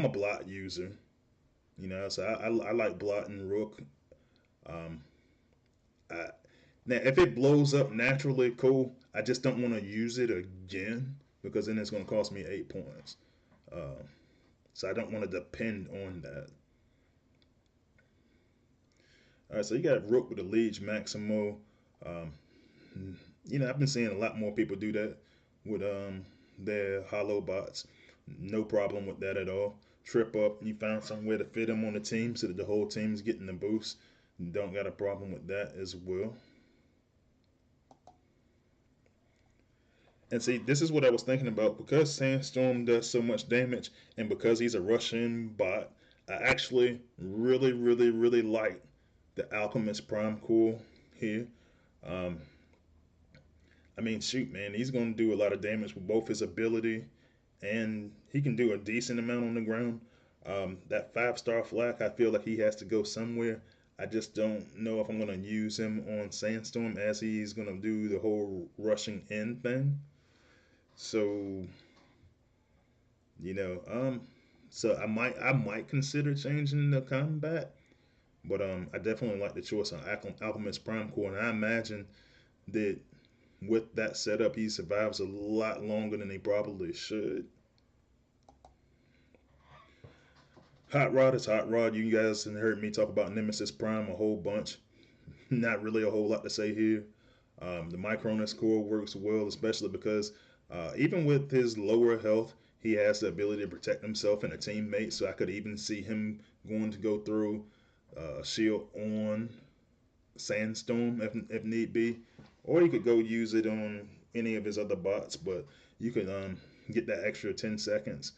a blot user. So I like blotting rook. Um, I, Now if it blows up naturally, cool. I just don't want to use it again because then it's going to cost me 8 points. Um, so I don't want to depend on that. All right, so you got rook with a liege maximo. Um, I've been seeing a lot more people do that with their hollow bots. No problem with that at all. Trip up, and you found somewhere to fit them on the team so that the whole team's getting the boost. Don't got a problem with that as well. And see, this is what I was thinking about. Because Sandstorm does so much damage, and because he's a Russian bot, I actually really, really, really like the Alchemist Prime Core here. Um, I mean, shoot, man, he's going to do a lot of damage with both his ability and he can do a decent amount on the ground. That 5-star flak, I feel like he has to go somewhere. I just don't know if I'm going to use him on Sandstorm as he's going to do the whole rushing in thing. So, you know, um, so I might consider changing the combat, but I definitely like the choice on Alchemist Prime Core, and I imagine that with that setup, he survives a lot longer than he probably should. Hot Rod is Hot Rod. You guys have heard me talk about Nemesis Prime a whole bunch. Not really a whole lot to say here. The Micronus core works well, especially because even with his lower health, he has the ability to protect himself and a teammate. So I could even see him going to go through shield on Sandstorm if need be, or he could go use it on any of his other bots. But you could get that extra 10 seconds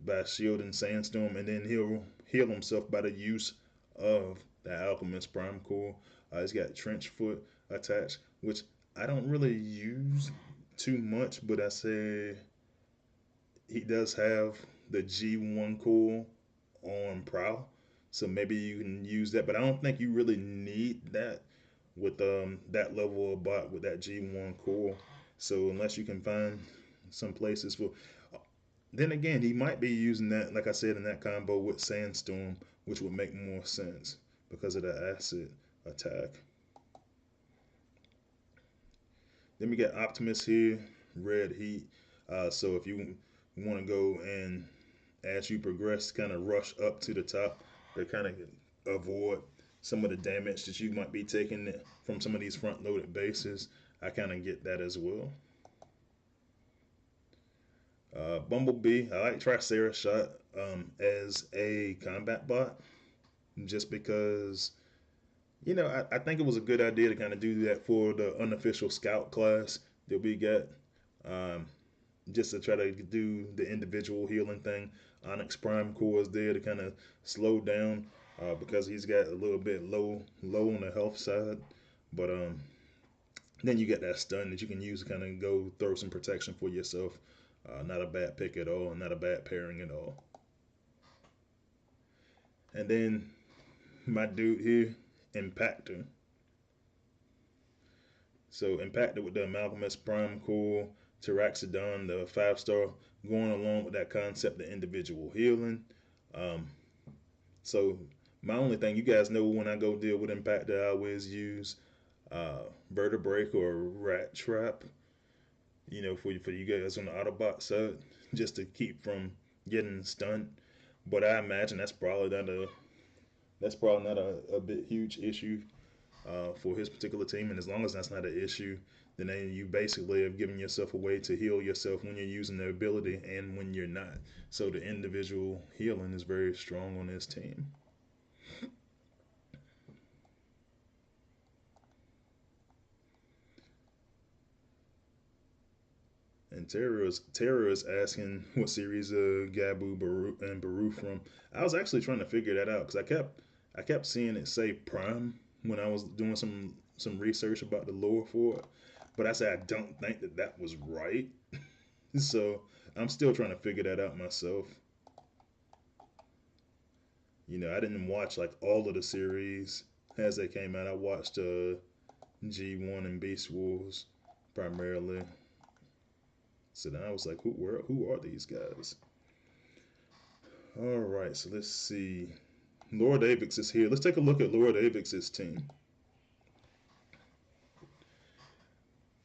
by shielding Sandstorm, and then he'll heal himself by the use of the Alchemist Prime Core. He's got Trench Foot attached, which I don't really use too much, but I say he does have the G1 core on Prowl, so maybe you can use that. But I don't think you really need that with that level of bot with that G1 core. So unless you can find some places for then again, he might be using that, like I said, in that combo with Sandstorm, which would make more sense because of the acid attack. Then we got Optimus here, Red Heat. So if you want to go and as you progress, kind of rush up to the top to kind of avoid some of the damage that you might be taking from some of these front loaded bases, I kind of get that as well. Bumblebee, I like Tricerashot as a combat bot just because, I think it was a good idea to kind of do that for the unofficial scout class that we got, um, just to try to do the individual healing thing. Onyx Prime Core is there to kind of slow down because he's got a little bit low on the health side. But then you get that stun that you can use to kind of go throw some protection for yourself. Not a bad pick at all, not a bad pairing at all. And then my dude here, Impactor. So Impactor with the Amalgamous Prime Core, Taraxodon, the 5-star, going along with that concept of individual healing. Um, so my only thing, you guys know when I go deal with Impactor, I always use Vertebrae or Rat Trap, for you guys on the Autobot side, just to keep from getting stunned. But I imagine that's probably not a big huge issue for his particular team. And as long as that's not an issue, then you basically have given yourself a way to heal yourself when you're using the ability and when you're not. So the individual healing is very strong on this team. And Tara is asking what series Gabu and Baru from. I was actually trying to figure that out because I kept seeing it say Prime when I was doing some research about the lore for it, but I said I don't think that was right. So I'm still trying to figure that out myself. I didn't watch like all of the series as they came out. I watched G1 and Beast Wars primarily. So then I was like, who are these guys? All right, so let's see. Lord Avix is here. Let's take a look at Lord Avix's team.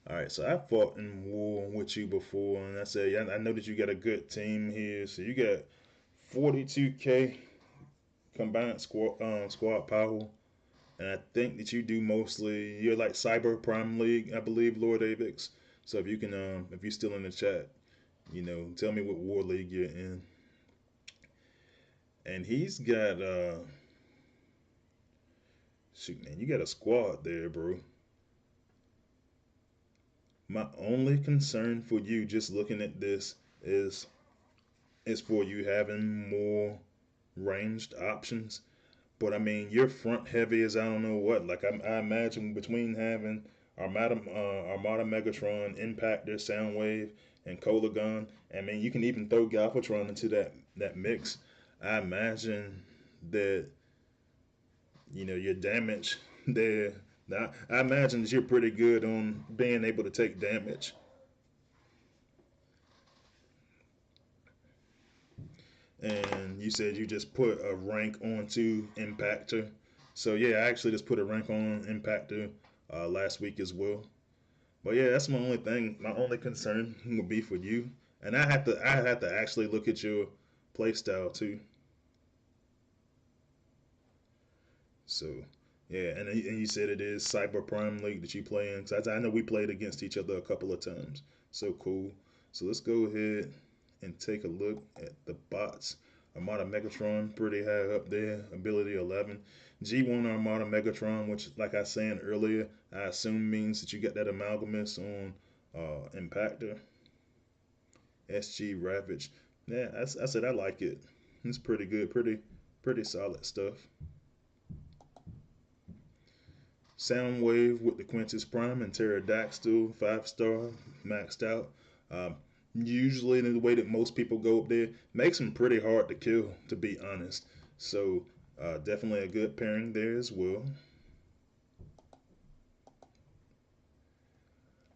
All right, so I fought in war with you before, and I said, yeah, I know that you got a good team here. So you got 42K combined squad power, and I think that you do mostly. You're like Cyber Prime League, I believe, Lord Avix. So if you're still in the chat, tell me what war league you're in. And he's got shoot, man, you got a squad there, bro. My only concern for you just looking at this is is for you having more ranged options. But I mean, you're front heavy as I don't know what. Like I imagine between having Armada Megatron, Impactor, Soundwave, and Cola Gun. I mean, you can even throw Galvatron into that mix. I imagine that your damage there. Now, I imagine that you're pretty good on being able to take damage. And you said you just put a rank onto Impactor. So yeah, I actually just put a rank on Impactor last week as well. But yeah, that's my only thing. My only concern would be for you, and I have to actually look at your playstyle too. So yeah, and you said it is Cyber Prime League that you play in. So I know we played against each other a couple of times. So cool. So let's go ahead and take a look at the bots. Armada Megatron pretty high up there, ability 11. G1 Armada Megatron, which like I was saying earlier, I assume means that you got that amalgamous on Impactor. SG Ravage. Yeah, I said I like it. It's pretty good, pretty solid stuff. Soundwave with the Quintus Prime and Pterodactyl, 5 star, maxed out. Um, Usually, the way that most people go up there, makes them pretty hard to kill, to be honest. So, definitely a good pairing there as well.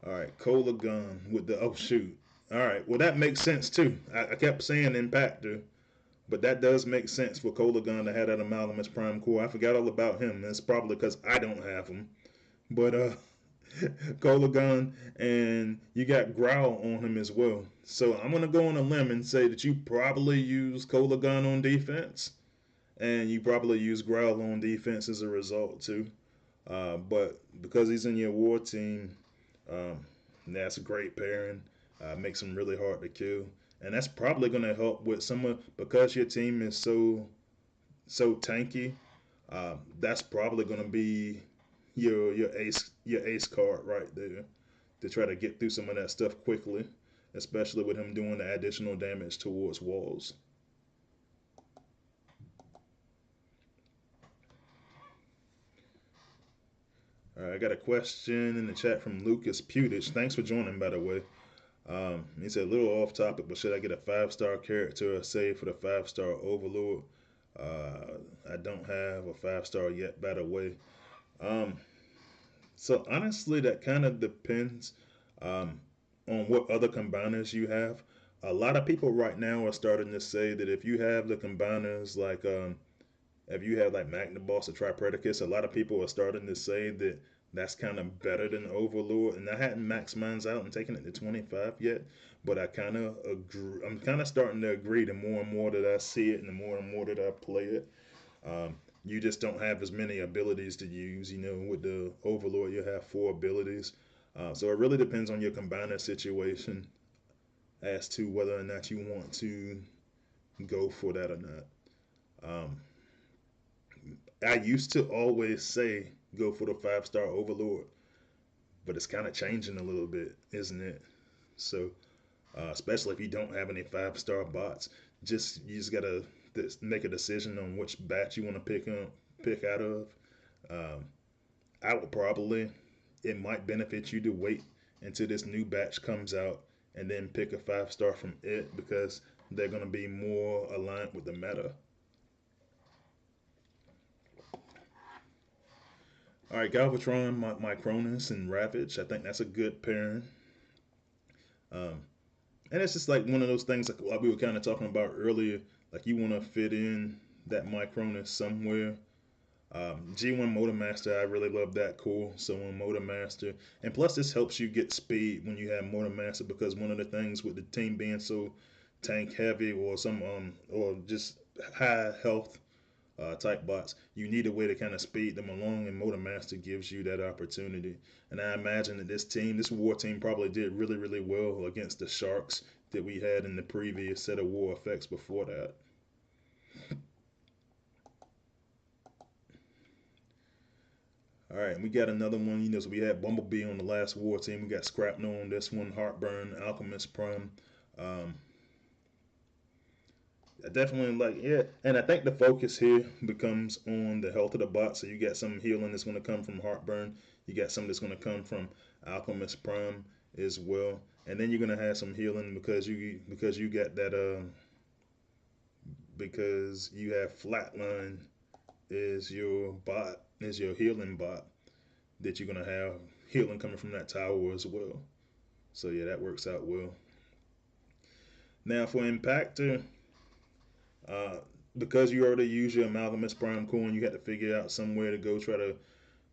All right, Cola Gun with the oh shoot. All right, well that makes sense too. I kept saying Impactor, but that does make sense for Cola Gun to have that Amalgamous Prime Core. I forgot all about him. It's probably because I don't have him. But Cola Gun, and you got Growl on him as well. So I'm gonna go on a limb and say that you probably use Cola Gun on defense, and you probably use Growl on defense as a result too. But because he's in your war team, um, that's a great pairing. Makes him really hard to kill, and that's probably gonna help with some of because your team is so tanky. That's probably gonna be your ace card right there to try to get through some of that stuff quickly, especially with him doing the additional damage towards walls. All right, I got a question in the chat from Lucas Pewditch. Thanks for joining, by the way. He said a little off topic, but should I get a 5 star character or save for the 5 star Overlord? I don't have a 5 star yet, by the way. Um, so honestly, that kind of depends um, on what other combiners you have. A lot of people right now are starting to say that if you have the combiners like if you have like Magna Boss or Tripredicus, a lot of people are starting to say that that's kind of better than Overlord. And I hadn't maxed mine out and taken it to 25 yet, but I kind of agree. I'm kind of starting to agree. The more and more that I see it, and the more and more that I play it, um, you just don't have as many abilities to use. You know, with the Overlord, you have 4 abilities. So it really depends on your combiner situation as to whether or not you want to go for that or not. Um, I used to always say go for the 5-star Overlord, but it's kind of changing a little bit, isn't it? So, especially if you don't have any 5-star bots, you just gotta make a decision on which batch you want to pick out of. Um, I would probably, it might benefit you to wait until this new batch comes out and then pick a 5-star from it because they're gonna be more aligned with the meta. All right, Galvatron, Micronus, and Ravage. I think that's a good pairing. Um, and it's just like one of those things like we were kind of talking about earlier. Like you want to fit in that Micronus somewhere. G1 Motor Master, I really love that. Cool. So on Motor Master, and plus this helps you get speed when you have Motor Master because one of the things with the team being so tank heavy or or just high health type bots, you need a way to kind of speed them along, and Motor Master gives you that opportunity. And I imagine that this war team, probably did really, really well against the Sharks that we had in the previous set of war effects before that. All right, and we got another one. So we had Bumblebee on the last war team. We got Scrapnel on this one, Heartburn, Alchemist Prime. Um, I definitely like, yeah, and I think the focus here becomes on the health of the bot. So you got some healing that's going to come from Heartburn. You got some that's going to come from Alchemist Prime as well, and then you're going to have some healing because you got that because you have Flatline is your healing bot that you're going to have healing coming from that tower as well. So yeah, that works out well. Now for Impactor, uh, because you already use your Amalgamous Prime Core, you got to figure out somewhere to try to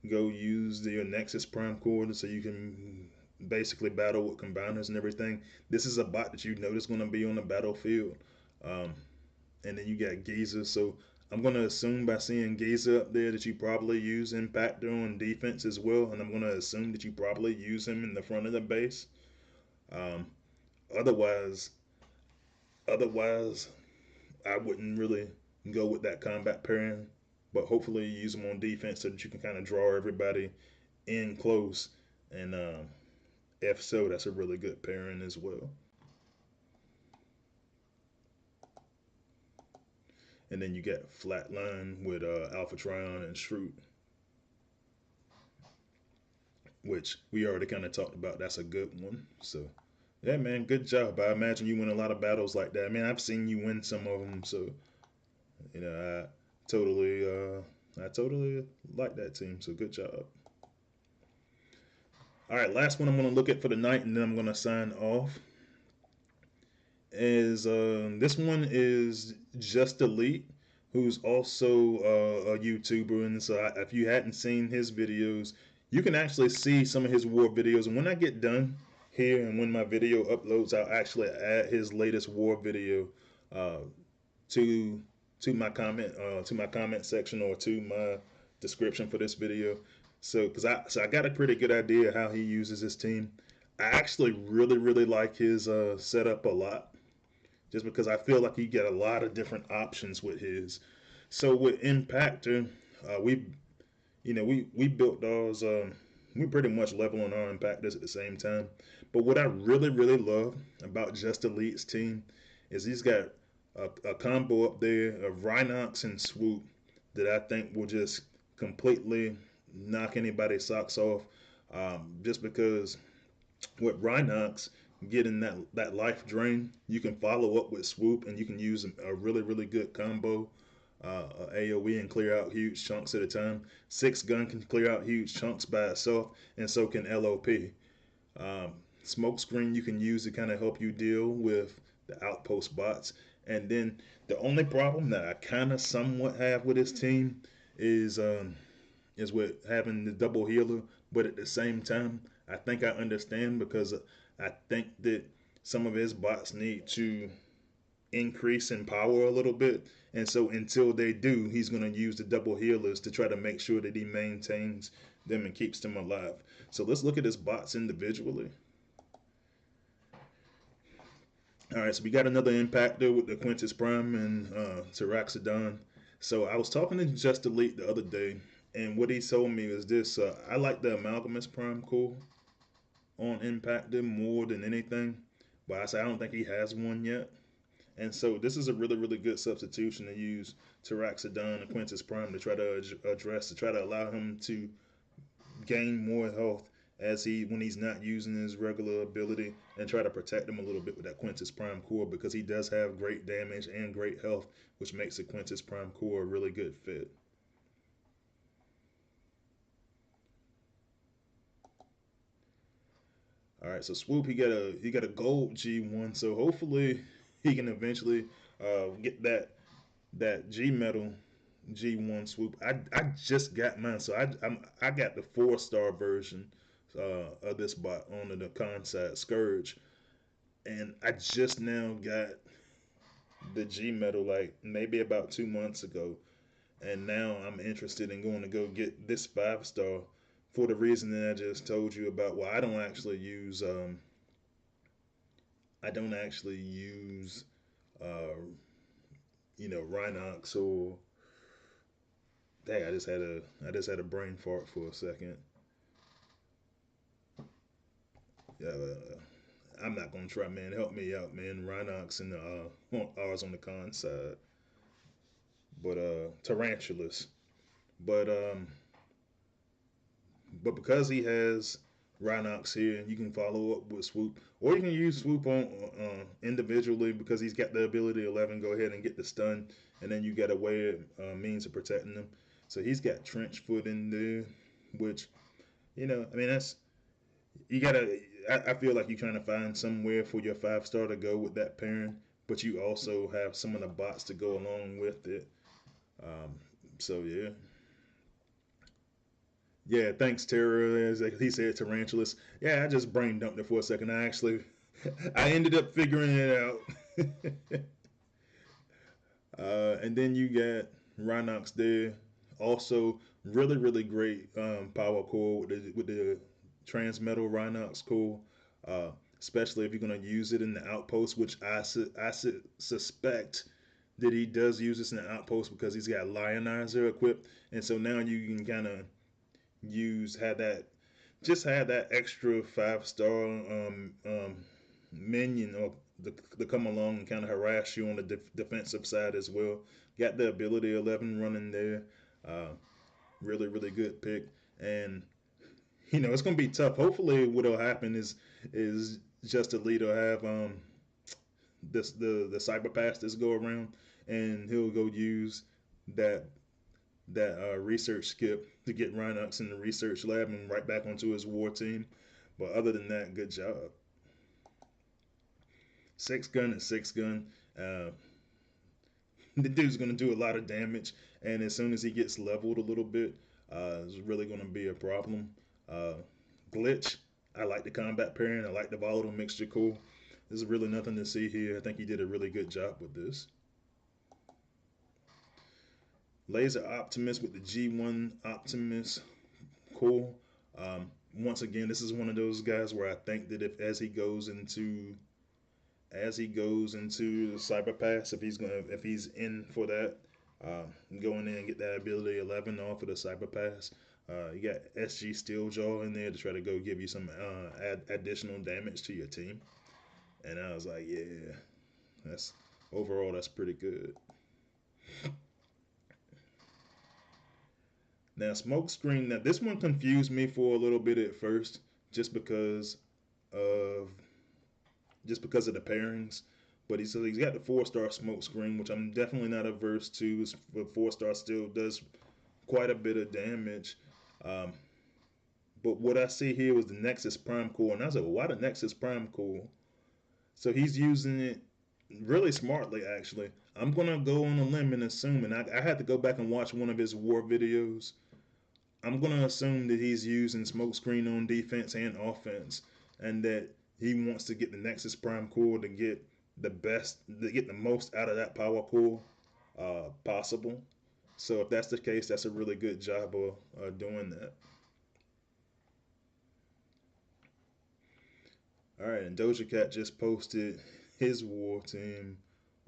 go use your Nexus Prime Core so you can basically battle with combiners and everything. This is a bot that you know is going to be on the battlefield. Um, and then you got Giza. So I'm going to assume by seeing Giza up there that you probably use Impactor on defense as well. And I'm going to assume that you probably use him in the front of the base. Um, otherwise, otherwise, I wouldn't really go with that combat pairing, but hopefully you use them on defense so that you can kind of draw everybody in close. And if so, that's a really good pairing as well. And then you get Flatline with Alpha Trion and Shroot, which we already kind of talked about. That's a good one. So, yeah, man, good job. I imagine you win a lot of battles like that. Man, I've seen you win some of them. So, you know, I totally like that team. So, good job. All right, last one I'm going to look at for the night, and then I'm going to sign off. Is this one is Just Elite, who's also a YouTuber, and so if you hadn't seen his videos, you can actually see some of his war videos. And when I get done here, and when my video uploads, I'll actually add his latest war video uh, to to my comment section or to my description for this video. So I got a pretty good idea how he uses his team. I actually really like his setup a lot, just because I feel like you get a lot of different options with his. So with Impactor, we built those. We pretty much level on our Impactors at the same time. But what I really love about Just Elite's team is he's got a combo up there of Rhinox and Swoop that I think will just completely knock anybody's socks off. Just because with Rhinox getting that life drain, you can follow up with Swoop and you can use a really good combo. AoE and clear out huge chunks at a time. Six gun can clear out huge chunks by itself, and so can LOP. Smoke screen you can use to kind of help you deal with the outpost bots. And then the only problem that I kind of somewhat have with this team is is with having the double healer, but at the same time, I think I understand because I think that some of his bots need to increase in power a little bit. And so until they do, he's going to use the double healers to try to make sure that he maintains them and keeps them alive. So let's look at his bots individually. All right, so we got another impactor with the Quintus Prime and Taraxodon. So I was talking to Just Elite the other day, and what he told me is this: I like the Amalgamous Prime core on impactor more than anything, but I say I don't think he has one yet. And so this is a really, really good substitution to use Taraxodon and Quintus Prime to try to address, to try to allow him to gain more health as when he's not using his regular ability, and try to protect him a little bit with that Quintus Prime core, because he does have great damage and great health, which makes the Quintus Prime core a really good fit. All right, so Swoop, he got a gold G1, so hopefully he can eventually get that G metal G1 Swoop. I just got mine, so I got the 4-star version of this bot on the Conside Scourge, and I just now got the G metal like maybe about 2 months ago, and now I'm interested in going to go get this 5-star for the reason that I just told you about. Well, I don't actually use uh, Rhinox or dang, I just had a brain fart for a second. Yeah, I'm not gonna try, man. Help me out, man. Rhinox and ours on the con side, but Tarantulas. But because he has Rhinox here, you can follow up with Swoop, or you can use Swoop on individually because he's got the ability 11. Go ahead and get the stun, and then you got a way means of protecting them. So he's got Trench Foot in there, which I mean that's you gotta. I feel like you're trying to find somewhere for your 5-star to go with that pairing, but you also have some of the bots to go along with it. Um, so yeah, yeah. Thanks, Terror. As he said, tarantulas. Yeah, I just brain dumped it for a second. I ended up figuring it out. And then you got Rhinox there. Also, really, really great power core with the Transmetal Rhinox core. Uh, Especially if you're going to use it in the outpost, which I suspect that he does use this in the outpost because he's got Lionizer equipped, and so now you can kind of use have that extra 5-star minion or to come along and kind of harass you on the defensive side as well. Got the ability 11 running there. Uh, Really, really good pick. And it's gonna be tough. Hopefully, what'll happen is just Elite will have the cyber pass this go around, and he'll go use that research skip to get Rhinox in the research lab and right back onto his war team. But other than that, good job. 6 gun and 6 gun. Uh, the dude's gonna do a lot of damage, and as soon as he gets leveled a little bit, it's really gonna be a problem. Uh, Glitch. I like the combat pairing. I like the volatile mixture. Cool. There's really nothing to see here. I think he did a really good job with this. Laser Optimus with the G1 Optimus. Cool. Once again, this is one of those guys where I think that if he goes into the cyber pass, if he's in for that, going in and get that ability 11 off of the cyber pass. You got SG Steeljaw in there to try to go give you some additional damage to your team, and I was like, yeah, that's overall that's pretty good. Now Smokescreen, now this one confused me for a little bit at first, just because of just because of the pairings. But he's got the 4-star smoke screen, which I'm definitely not averse to. The 4-star still does quite a bit of damage. Um, but what I see here was the Nexus Prime Core, and I was like, well, why the Nexus Prime Core? So he's using it really smartly, actually. I'm gonna go on a limb and assume, and I had to go back and watch one of his war videos. I'm gonna assume that he's using smokescreen on defense and offense, and that he wants to get the Nexus Prime core to get to get the most out of that power core possible. So if that's the case, that's a really good job of doing that. All right, and Doja Cat just posted his war team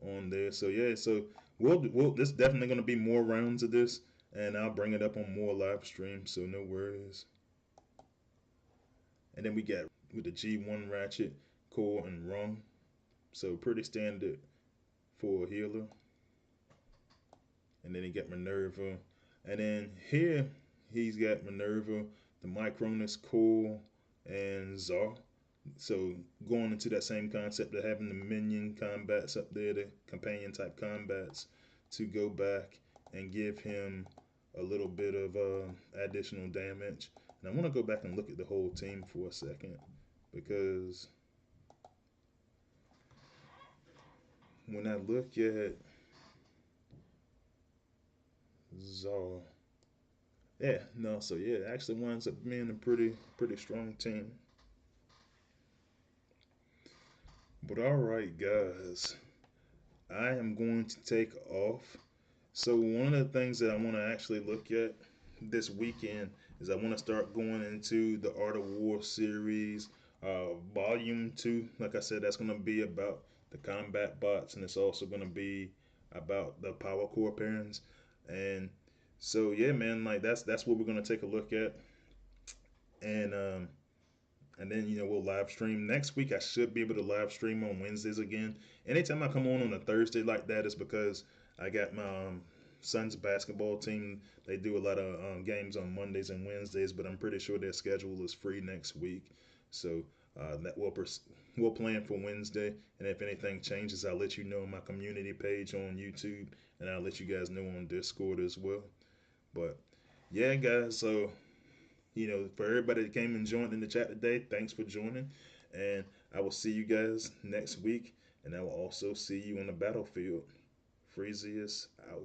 on there. So yeah, so we'll there's definitely gonna be more rounds of this, and I'll bring it up on more live streams. So no worries. And then we got with the G1 Ratchet, Core, and Rung. So pretty standard for a healer. And then he got Minerva. And then here he's got Minerva, the Micronus, Core, and Zar. So going into that same concept of having the minion combats up there, the companion type combats, to go back and give him a little bit of additional damage. And I want to go back and look at the whole team for a second because when I look at Zar, yeah, no, so yeah, it actually winds up being a pretty strong team. But all right, guys, I am going to take off. So one of the things that I want to actually look at this weekend is I want to start going into the Art of War series, Volume 2. Like I said, that's going to be about the combat bots, and it's also going to be about the power core pairings. And so yeah, man, like that's what we're going to take a look at. And then we'll live stream next week. I should be able to live stream on Wednesdays again. Anytime I come on a Thursday like that is because I got my son's basketball team. They do a lot of games on Mondays and Wednesdays, but I'm pretty sure their schedule is free next week. So that we'll plan for Wednesday, and if anything changes, I'll let you know on my community page on YouTube, and I'll let you guys know on Discord as well. But yeah, guys, so for everybody that came and joined in the chat today, thanks for joining. And I will see you guys next week. And I will also see you on the battlefield. Freezius out.